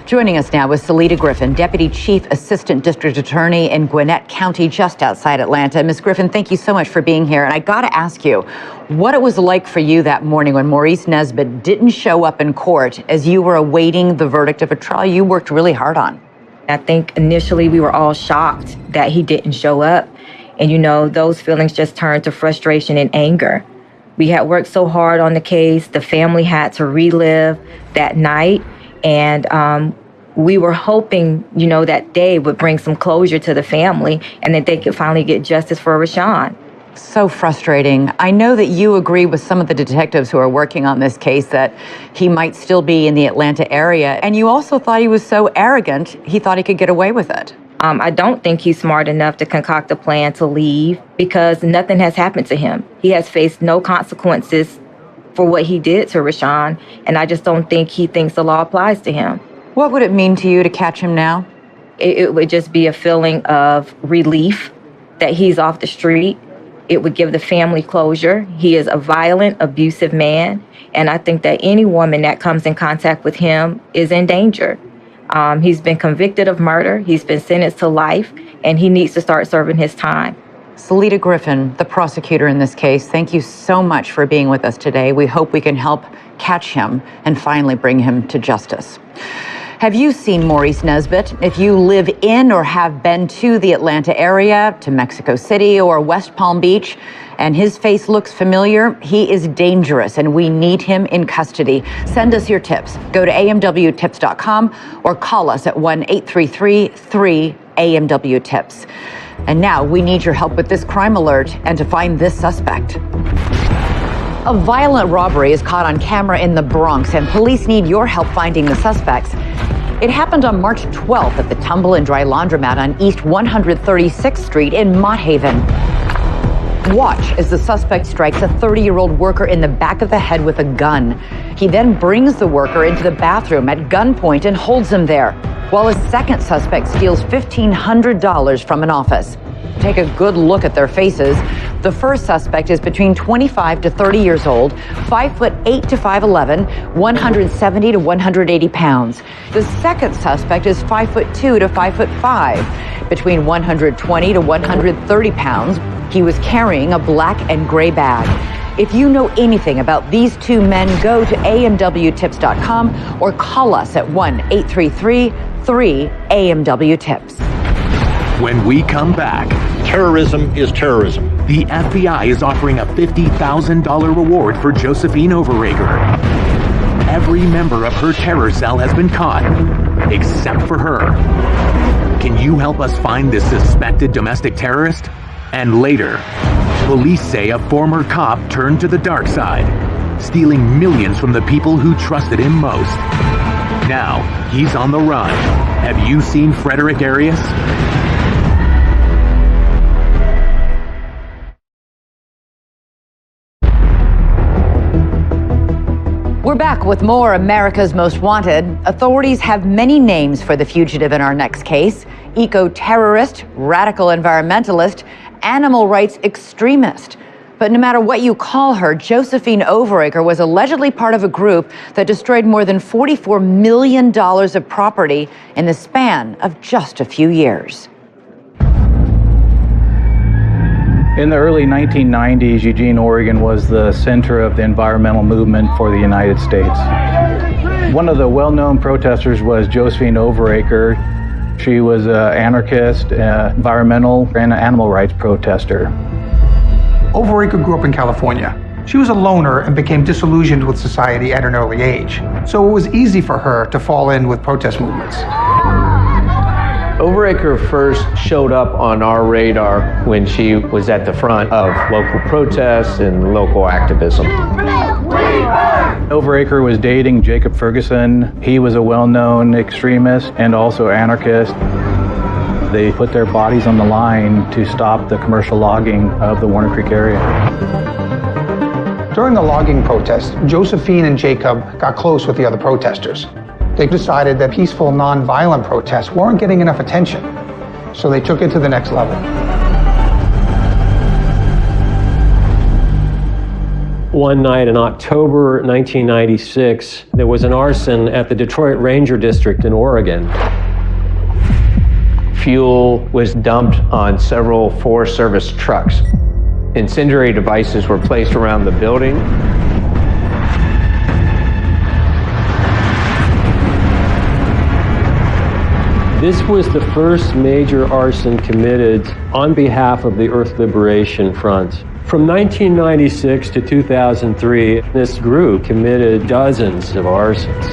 Joining us now is Salida Griffin, Deputy Chief Assistant District Attorney in Gwinnett County, just outside Atlanta. Ms. Griffin, thank you so much for being here. And I got to ask you what it was like for you that morning when Maurice Nesbitt didn't show up in court as you were awaiting the verdict of a trial you worked really hard on. I think initially we were all shocked that he didn't show up. And, you know, those feelings just turned to frustration and anger. We had worked so hard on the case. The family had to relive that night. And we were hoping, you know, that day would bring some closure to the family and that they could finally get justice for Rashawn. So frustrating. I know that you agree with some of the detectives who are working on this case that he might still be in the Atlanta area. And you also thought he was so arrogant, he thought he could get away with it. I don't think he's smart enough to concoct a plan to leave because nothing has happened to him. He has faced no consequences for what he did to Rashawn, and I just don't think he thinks the law applies to him. What would it mean to you to catch him now? It would just be a feeling of relief that he's off the street. It would give the family closure. He is a violent, abusive man, and I think that any woman that comes in contact with him is in danger. He's been convicted of murder. He's been sentenced to life, and he needs to start serving his time. Salida Griffin, the prosecutor in this case, thank you so much for being with us today. We hope we can help catch him and finally bring him to justice. Have you seen Maurice Nesbitt? If you live in or have been to the Atlanta area, to Mexico City or West Palm Beach, and his face looks familiar, he is dangerous and we need him in custody. Send us your tips. Go to amwtips.com or call us at 1-833-3-AMW-TIPS. And now we need your help with this crime alert and to find this suspect. A violent robbery is caught on camera in the Bronx, and police need your help finding the suspects. It happened on March 12th at the Tumble and Dry Laundromat on East 136th Street in Mott Haven. Watch as the suspect strikes a 30-year-old worker in the back of the head with a gun. He then brings the worker into the bathroom at gunpoint and holds him there, while a second suspect steals $1,500 from an office. Take a good look at their faces. The first suspect is between 25 to 30 years old, 5'8" to 5'11", 170 to 180 pounds. The second suspect is 5'2" to 5'5", between 120 to 130 pounds. He was carrying a black and gray bag. If you know anything about these two men, go to amwtips.com or call us at 1-833-3-AMW-TIPS. When we come back, terrorism is terrorism. The FBI is offering a $50,000 reward for Josephine Overreger. Every member of her terror cell has been caught, except for her. Can you help us find this suspected domestic terrorist? And later, police say a former cop turned to the dark side, stealing millions from the people who trusted him most. Now, he's on the run. Have you seen Frederick Arias? We're back with more America's Most Wanted. Authorities have many names for the fugitive in our next case: eco-terrorist, radical environmentalist, animal rights extremist. But no matter what you call her, Josephine Overacre was allegedly part of a group that destroyed more than $44 million of property in the span of just a few years. In the early 1990s, Eugene, Oregon was the center of the environmental movement for the United States. One of the well-known protesters was Josephine Overacre. She was an anarchist, environmental, and animal rights protester. Overacre grew up in California. She was a loner and became disillusioned with society at an early age. So it was easy for her to fall in with protest movements. Overacre first showed up on our radar when she was at the front of local protests and local activism. Overacre was dating Jacob Ferguson. He was a well-known extremist and also anarchist. They put their bodies on the line to stop the commercial logging of the Warner Creek area. During the logging protest, Josephine and Jacob got close with the other protesters. They decided that peaceful, non-violent protests weren't getting enough attention, so they took it to the next level. One night in October 1996, there was an arson at the Detroit Ranger District in Oregon. Fuel was dumped on several Forest Service trucks. Incendiary devices were placed around the building. This was the first major arson committed on behalf of the Earth Liberation Front. From 1996 to 2003, this group committed dozens of arsons.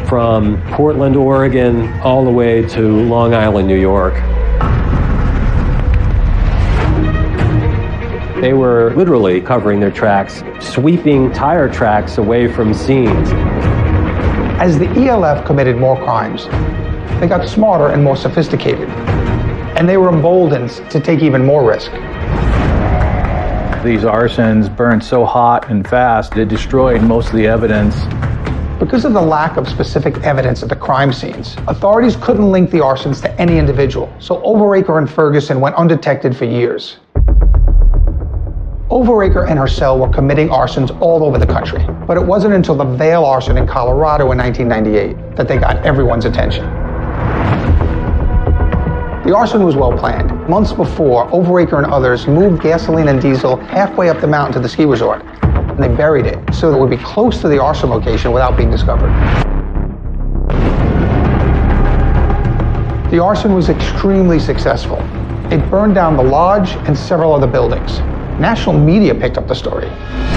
From Portland, Oregon, all the way to Long Island, New York. They were literally covering their tracks, sweeping tire tracks away from scenes. As the ELF committed more crimes, they got smarter and more sophisticated, and they were emboldened to take even more risk. These arsons burned so hot and fast, it destroyed most of the evidence. Because of the lack of specific evidence at the crime scenes, authorities couldn't link the arsons to any individual, so Overacre and Ferguson went undetected for years. Overacre and her cell were committing arsons all over the country, but it wasn't until the Vail arson in Colorado in 1998 that they got everyone's attention. The arson was well planned. Months before, Overacre and others moved gasoline and diesel halfway up the mountain to the ski resort. And they buried it so that it would be close to the arson location without being discovered. The arson was extremely successful. It burned down the lodge and several other buildings. National media picked up the story.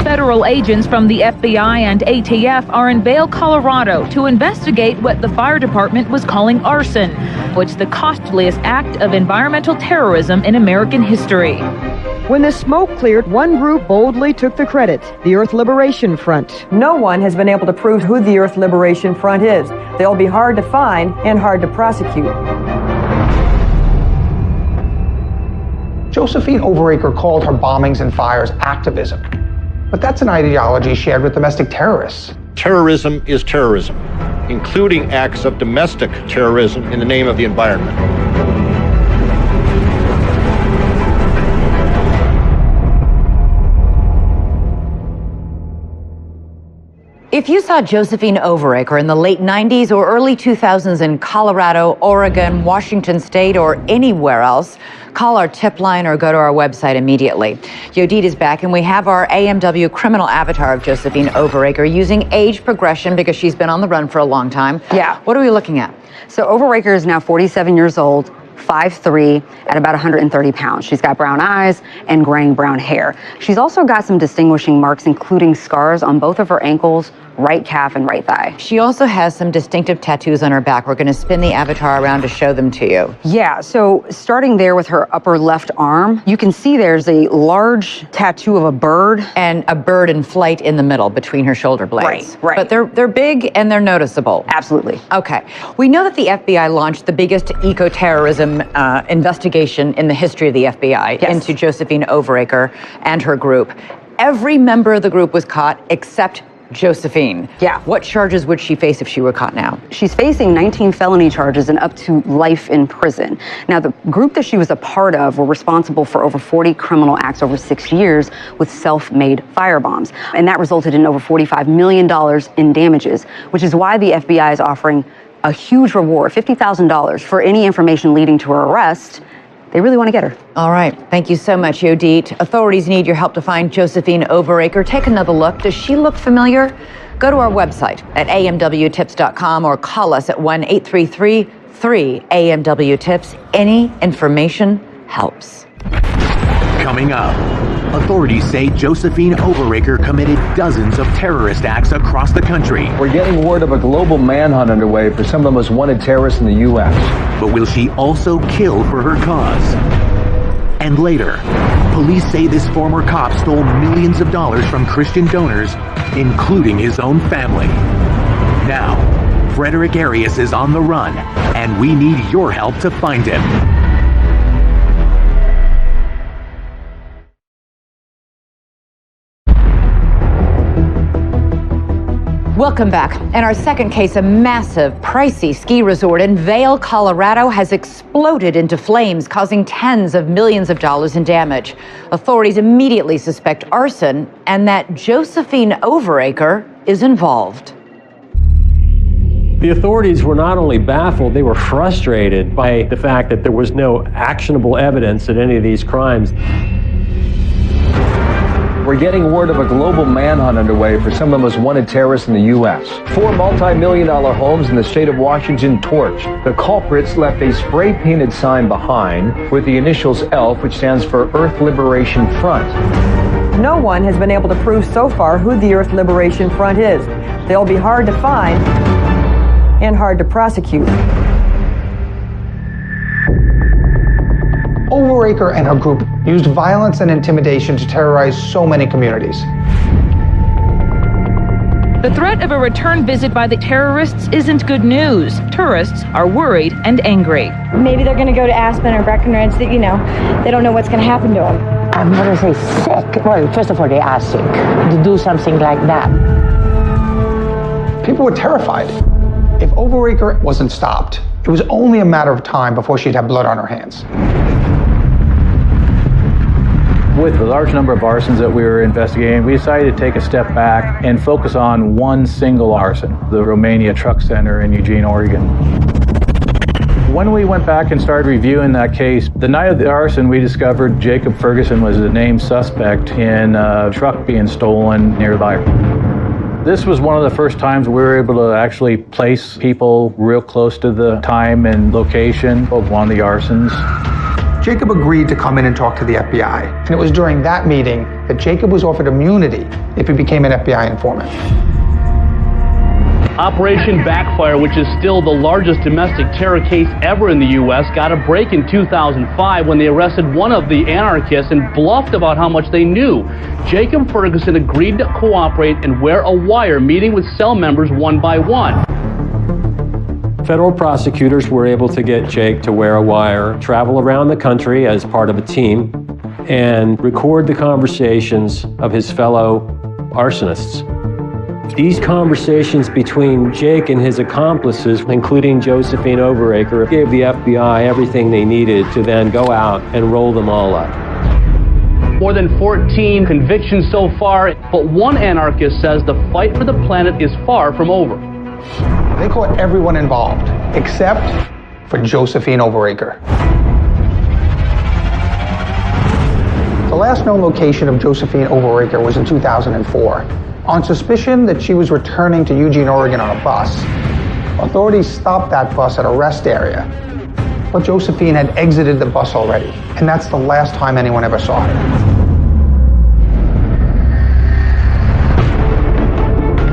Federal agents from the FBI and ATF are in Vail, Colorado to investigate what the fire department was calling arson, which is the costliest act of environmental terrorism in American history. When the smoke cleared, one group boldly took the credit, the Earth Liberation Front. No one has been able to prove who the Earth Liberation Front is. They'll be hard to find and hard to prosecute. Josephine Overacre called her bombings and fires activism. But that's an ideology shared with domestic terrorists. Terrorism is terrorism, including acts of domestic terrorism in the name of the environment. If you saw Josephine Overacre in the late 90s or early 2000s in Colorado, Oregon, Washington State, or anywhere else, call our tip line or go to our website immediately. Yodit is back, and we have our AMW criminal avatar of Josephine Overacre using age progression because she's been on the run for a long time. Yeah. What are we looking at? So Overacre is now 47 years old, 5'3", at about 130 pounds. She's got brown eyes and graying brown hair. She's also got some distinguishing marks, including scars on both of her ankles, right calf and right thigh. She also has some distinctive tattoos on her back. We're going to spin the avatar around to show them to you. Yeah, so starting there with her upper left arm, you can see there's a large tattoo of a bird. And a bird in flight in the middle between her shoulder blades. Right. But they're big and they're noticeable. Absolutely. Okay. We know that the FBI launched the biggest eco-terrorism investigation in the history of the FBI into Josephine Overacre and her group. Every member of the group was caught except Josephine. Yeah. What charges would she face if she were caught now? She's facing 19 felony charges and up to life in prison. Now, the group that she was a part of were responsible for over 40 criminal acts over 6 years with self-made firebombs. And that resulted in over $45 million in damages, which is why the FBI is offering a huge reward, $50,000, for any information leading to her arrest. They really want to get her. All right. Thank you so much, Yodit. Authorities need your help to find Josephine Overacre. Take another look. Does she look familiar? Go to our website at amwtips.com or call us at 1-833-3-AMW-TIPS. Any information helps. Coming up, authorities say Josephine Overacre committed dozens of terrorist acts across the country. We're getting word of a global manhunt underway for some of the most wanted terrorists in the U.S. But will she also kill for her cause? And later, police say this former cop stole millions of dollars from Christian donors, including his own family. Now, Frederick Arias is on the run, and we need your help to find him. Welcome back. In our second case, a massive, pricey ski resort in Vail, Colorado has exploded into flames, causing tens of millions of dollars in damage. Authorities immediately suspect arson and that Josephine Overacre is involved. The authorities were not only baffled, they were frustrated by the fact that there was no actionable evidence that any of these crimes. We're getting word of a global manhunt underway for some of the most wanted terrorists in the U.S. 4 multi-million-dollar homes in the state of Washington torched. The culprits left a spray-painted sign behind with the initials ELF, which stands for Earth Liberation Front. No one has been able to prove so far who the Earth Liberation Front is. They'll be hard to find and hard to prosecute. Overacre and her group used violence and intimidation to terrorize so many communities. The threat of a return visit by the terrorists isn't good news. Tourists are worried and angry. Maybe they're going to go to Aspen or Breckenridge that, they don't know what's going to happen to them. I'm going to say sick. Well, first of all, they are sick to do something like that. People were terrified. If Overacre wasn't stopped, it was only a matter of time before she'd have blood on her hands. With the large number of arsons that we were investigating, we decided to take a step back and focus on one single arson, the Romania Truck Center in Eugene, Oregon. When we went back and started reviewing that case, the night of the arson, we discovered Jacob Ferguson was the named suspect in a truck being stolen nearby. This was one of the first times we were able to actually place people real close to the time and location of one of the arsons. Jacob agreed to come in and talk to the FBI, and it was during that meeting that Jacob was offered immunity if he became an FBI informant. Operation Backfire, which is still the largest domestic terror case ever in the U.S., got a break in 2005 when they arrested one of the anarchists and bluffed about how much they knew. Jacob Ferguson agreed to cooperate and wear a wire, meeting with cell members one by one. Federal prosecutors were able to get Jake to wear a wire, travel around the country as part of a team, and record the conversations of his fellow arsonists. These conversations between Jake and his accomplices, including Josephine Overacre, gave the FBI everything they needed to then go out and roll them all up. More than 14 convictions so far, but one anarchist says the fight for the planet is far from over. They caught everyone involved, except for Josephine Overacre. The last known location of Josephine Overacre was in 2004. On suspicion that she was returning to Eugene, Oregon on a bus, authorities stopped that bus at a rest area. But Josephine had exited the bus already, and that's the last time anyone ever saw her.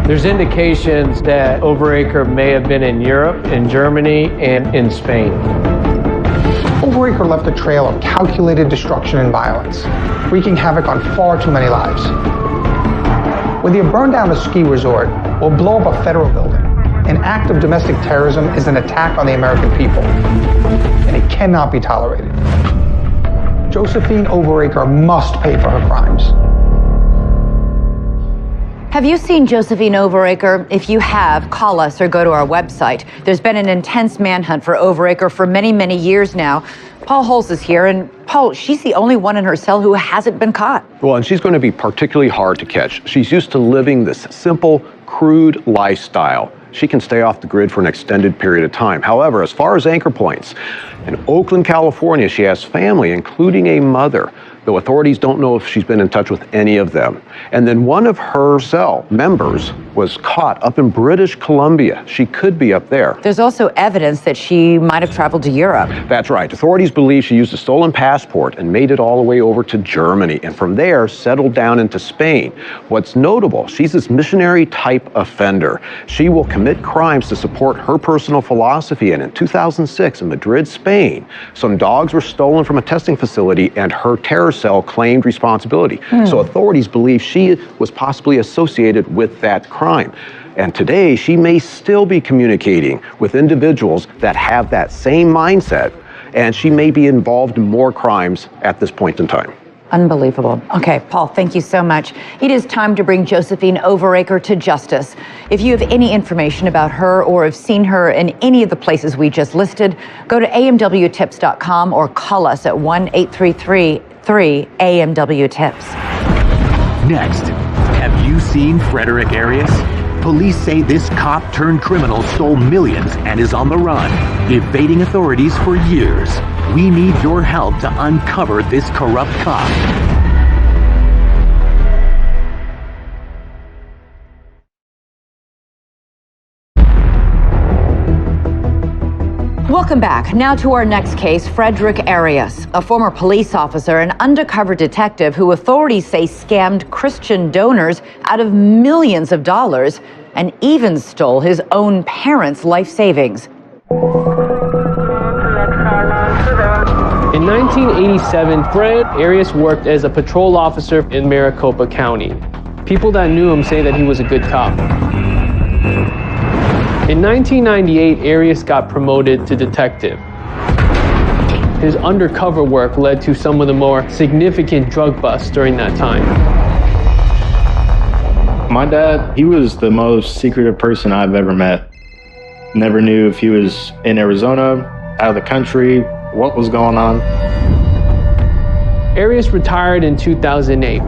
There's indications that Overacre may have been in Europe, in Germany, and in Spain. Overacre left a trail of calculated destruction and violence, wreaking havoc on far too many lives. Whether you burn down a ski resort or blow up a federal building, an act of domestic terrorism is an attack on the American people, and it cannot be tolerated. Josephine Overacre must pay for her crimes. Have you seen Josephine Overaker? If you have, call us or go to our website. There's been an intense manhunt for Overaker for many, many years now. Paul Hulse is here, and Paul, she's the only one in her cell who hasn't been caught. Well, and she's going to be particularly hard to catch. She's used to living this simple, crude lifestyle. She can stay off the grid for an extended period of time. However, as far as anchor points, in Oakland, California, she has family, including a mother, though authorities don't know if she's been in touch with any of them. And then one of her cell members was caught up in British Columbia. She could be up there. There's also evidence that she might have traveled to Europe. That's right. Authorities believe she used a stolen passport and made it all the way over to Germany, and from there settled down into Spain. What's notable, she's this missionary type offender. She will commit crimes to support her personal philosophy, and in 2006 in Madrid, Spain, some dogs were stolen from a testing facility and her terror cell claimed responsibility. So authorities believe she was possibly associated with that crime. And today, she may still be communicating with individuals that have that same mindset, and she may be involved in more crimes at this point in time. Unbelievable. Okay, Paul, thank you so much. It is time to bring Josephine Overaker to justice. If you have any information about her or have seen her in any of the places we just listed, go to amwtips.com or call us at 1-833-3-AMW-TIPS. Next, have you seen Frederick Arias? Police say this cop-turned-criminal stole millions and is on the run, evading authorities for years. We need your help to uncover this corrupt cop. Welcome back. Now to our next case, Frederick Arias, a former police officer and undercover detective who authorities say scammed Christian donors out of millions of dollars and even stole his own parents' life savings. In 1987, Fred Arias worked as a patrol officer in Maricopa County. People that knew him say that he was a good cop. In 1998, Arias got promoted to detective. His undercover work led to some of the more significant drug busts during that time. My dad, he was the most secretive person I've ever met. Never knew if he was in Arizona, out of the country, what was going on. Arias retired in 2008.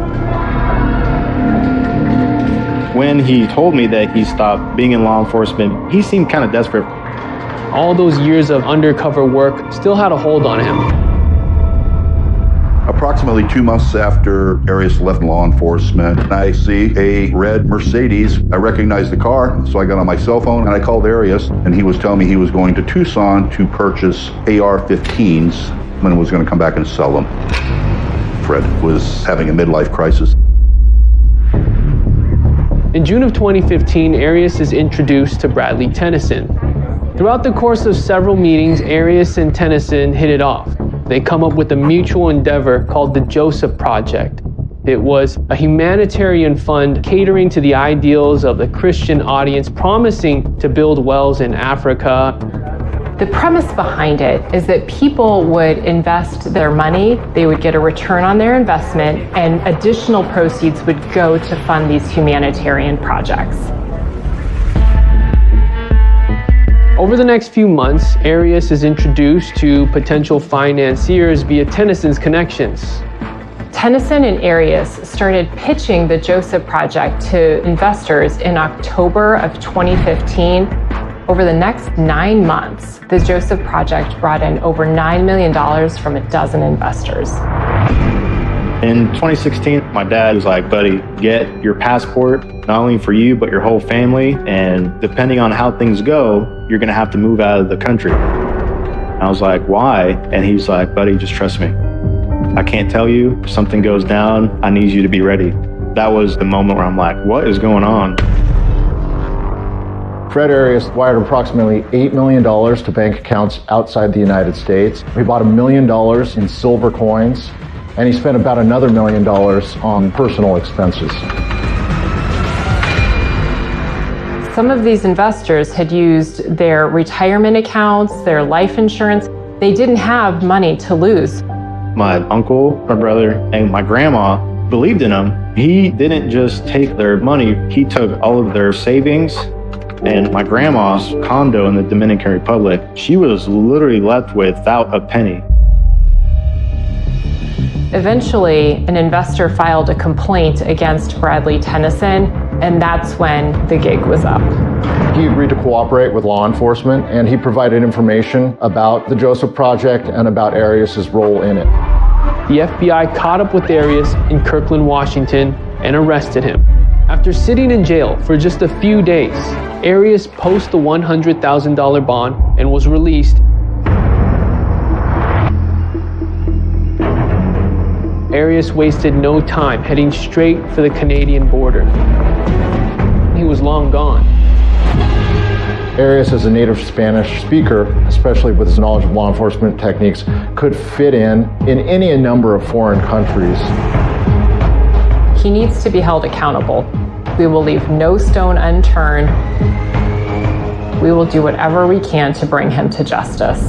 When he told me that he stopped being in law enforcement, he seemed kind of desperate. All those years of undercover work still had a hold on him. Approximately 2 months after Arias left law enforcement, I see a red Mercedes. I recognized the car, so I got on my cell phone and I called Arias, and he was telling me he was going to Tucson to purchase AR-15s when he was going to come back and sell them. Fred was having a midlife crisis. In June of 2015, Arias is introduced to Bradley Tennyson. Throughout the course of several meetings, Arias and Tennyson hit it off. They come up with a mutual endeavor called the Joseph Project. It was a humanitarian fund catering to the ideals of the Christian audience, promising to build wells in Africa. The premise behind it is that people would invest their money, they would get a return on their investment, and additional proceeds would go to fund these humanitarian projects. Over the next few months, Arias is introduced to potential financiers via Tennyson's connections. Tennyson and Arias started pitching the Joseph Project to investors in October of 2015. Over the next 9 months, the Joseph Project brought in over $9 million from a dozen investors. In 2016, my dad was like, buddy, get your passport, not only for you, but your whole family. And depending on how things go, you're going to have to move out of the country. I was like, why? And he's like, buddy, just trust me. I can't tell you. If something goes down, I need you to be ready. That was the moment where I'm like, what is going on? Fred Arias wired approximately $8 million to bank accounts outside the United States. He bought $1 million in silver coins, and he spent about another $1 million on personal expenses. Some of these investors had used their retirement accounts, their life insurance. They didn't have money to lose. My uncle, my brother, and my grandma believed in them. He didn't just take their money, he took all of their savings. And my grandma's condo in the Dominican Republic, she was literally left without a penny. Eventually, an investor filed a complaint against Bradley Tennyson, and that's when the gig was up. He agreed to cooperate with law enforcement, and he provided information about the Joseph Project and about Arias' role in it. The FBI caught up with Arias in Kirkland, Washington, and arrested him. After sitting in jail for just a few days, Arias posted the $100,000 bond and was released. Arias wasted no time heading straight for the Canadian border. He was long gone. Arias, as a native Spanish speaker, especially with his knowledge of law enforcement techniques, could fit in any number of foreign countries. He needs to be held accountable. We will leave no stone unturned. We will do whatever we can to bring him to justice.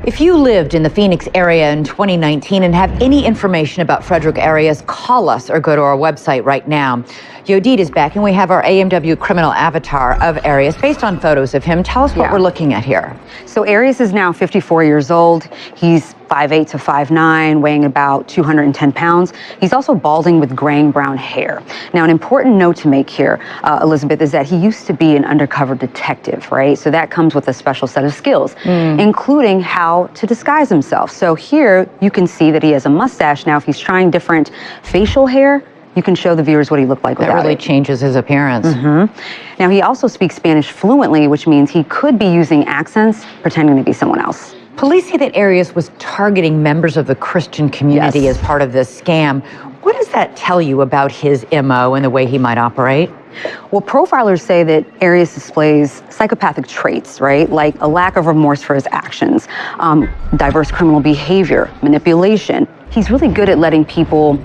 If you lived in the Phoenix area in 2019 and have any information about Frederick Arias, call us or go to our website right now. Yodit is back, and we have our AMW criminal avatar of Arias based on photos of him. Tell us what we're looking at here. So Arias is now 54 years old. He's 5'8" to 5'9", weighing about 210 pounds. He's also balding with graying brown hair. Now, an important note to make here, Elizabeth, is that he used to be an undercover detective, right? So that comes with a special set of skills, including how to disguise himself. So here you can see that he has a mustache. Now, if he's trying different facial hair, you can show the viewers what he looked like without it. That really changes his appearance. Now, he also speaks Spanish fluently, which means he could be using accents, pretending to be someone else. Police say that Arias was targeting members of the Christian community as part of this scam. What does that tell you about his MO and the way he might operate? Well, profilers say that Arias displays psychopathic traits, right? Like a lack of remorse for his actions, diverse criminal behavior, manipulation. He's really good at letting people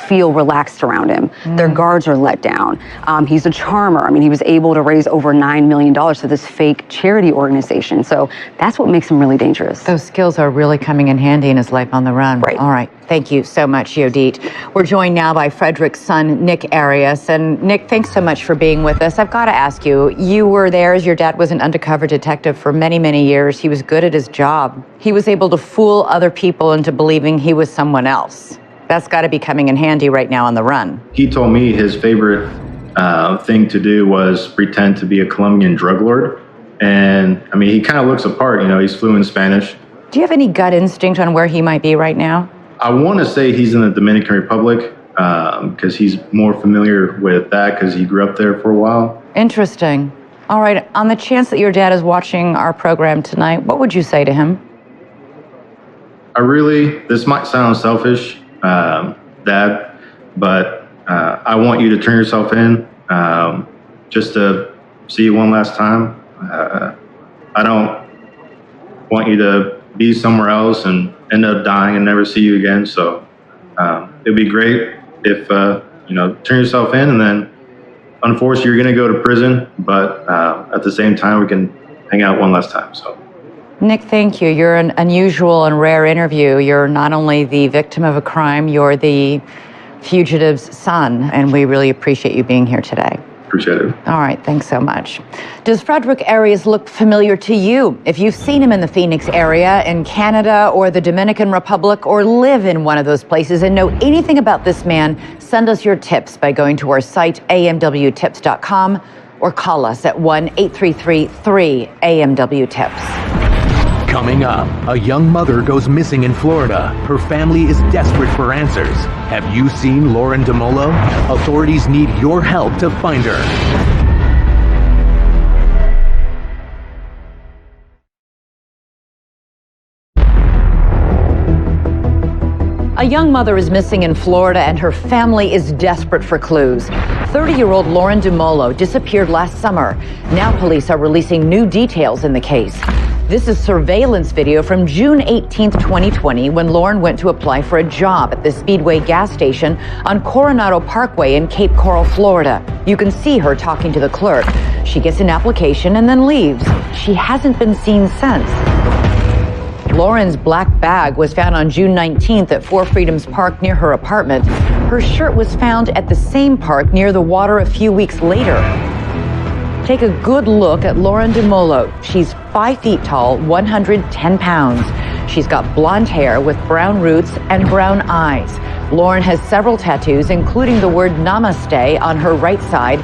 feel relaxed around him. Their guards are let down. He's a charmer. I mean, he was able to raise over $9 million for this fake charity organization. So that's what makes him really dangerous. Those skills are really coming in handy in his life on the run. Right. All right. Thank you so much, Yodit. We're joined now by Frederick's son, Nick Arias. And Nick, thanks so much for being with us. I've got to ask you, you were there as your dad was an undercover detective for many, many years. He was good at his job. He was able to fool other people into believing he was someone else. That's got to be coming in handy right now on the run. He told me his favorite thing to do was pretend to be a Colombian drug lord. And I mean, he kind of looks apart, you know, he's fluent Spanish. Do you have any gut instinct on where he might be right now? I want to say he's in the Dominican Republic because he's more familiar with that because he grew up there for a while. Interesting. All right. On the chance that your dad is watching our program tonight, what would you say to him? This might sound selfish, Dad, but I want you to turn yourself in just to see you one last time. I don't want you to be somewhere else and end up dying and never see you again. So it'd be great if, turn yourself in, and then unfortunately you're going to go to prison, but at the same time, we can hang out one last time. So. Nick, thank you. You're an unusual and rare interview. You're not only the victim of a crime, you're the fugitive's son, and we really appreciate you being here today. Appreciate it. All right, thanks so much. Does Frederick Arias look familiar to you? If you've seen him in the Phoenix area, in Canada, or the Dominican Republic, or live in one of those places and know anything about this man, send us your tips by going to our site, amwtips.com, or call us at 1-833-3-AMW-TIPS. Coming up, a young mother goes missing in Florida. Her family is desperate for answers. Have you seen Lauren DeMolo? Authorities need your help to find her. A young mother is missing in Florida, and her family is desperate for clues. 30-year-old Lauren DeMolo disappeared last summer. Now police are releasing new details in the case. This is surveillance video from June 18th, 2020, when Lauren went to apply for a job at the Speedway gas station on Coronado Parkway in Cape Coral, Florida. You can see her talking to the clerk. She gets an application and then leaves. She hasn't been seen since. Lauren's black bag was found on June 19th at Four Freedoms Park near her apartment. Her shirt was found at the same park near the water a few weeks later. Take a good look at Lauren DeMolo. She's 5 feet tall, 110 pounds. She's got blonde hair with brown roots and brown eyes. Lauren has several tattoos, including the word Namaste on her right side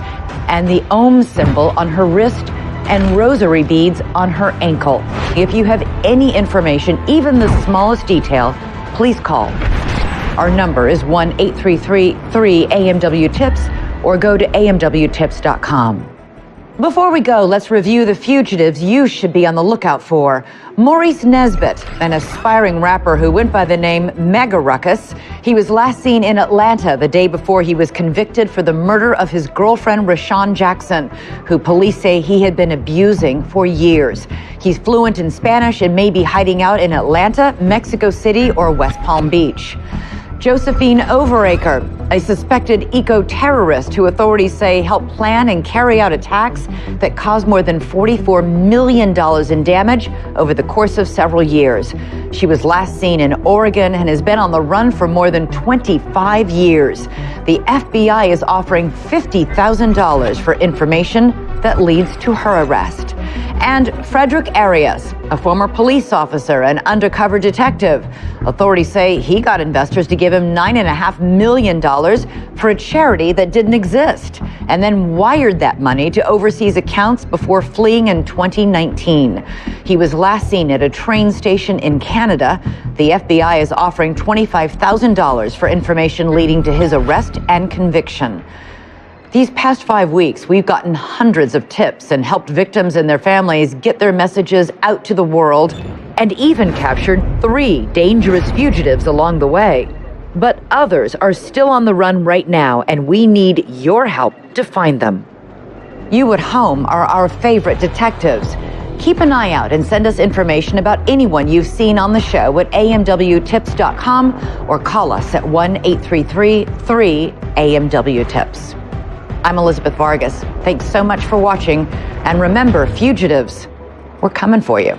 and the Om symbol on her wrist and rosary beads on her ankle. If you have any information, even the smallest detail, please call. Our number is 1-833-3-AMW-TIPS or go to amwtips.com. Before we go, let's review the fugitives you should be on the lookout for. Maurice Nesbitt, an aspiring rapper who went by the name Mega Ruckus. He was last seen in Atlanta the day before he was convicted for the murder of his girlfriend, Rashawn Jackson, who police say he had been abusing for years. He's fluent in Spanish and may be hiding out in Atlanta, Mexico City, or West Palm Beach. Josephine Overacre, a suspected eco-terrorist who authorities say helped plan and carry out attacks that caused more than $44 million in damage over the course of several years. She was last seen in Oregon and has been on the run for more than 25 years. The FBI is offering $50,000 for information that leads to her arrest. And Frederick Arias, a former police officer and undercover detective. Authorities say he got investors to give him $9.5 million for a charity that didn't exist, and then wired that money to overseas accounts before fleeing in 2019. He was last seen at a train station in Canada. The FBI is offering $25,000 for information leading to his arrest and conviction. These past 5 weeks, we've gotten hundreds of tips and helped victims and their families get their messages out to the world, and even captured 3 dangerous fugitives along the way. But others are still on the run right now, and we need your help to find them. You at home are our favorite detectives. Keep an eye out and send us information about anyone you've seen on the show at amwtips.com or call us at 1-833-3-AMW-TIPS. I'm Elizabeth Vargas. Thanks so much for watching. And remember, fugitives, we're coming for you.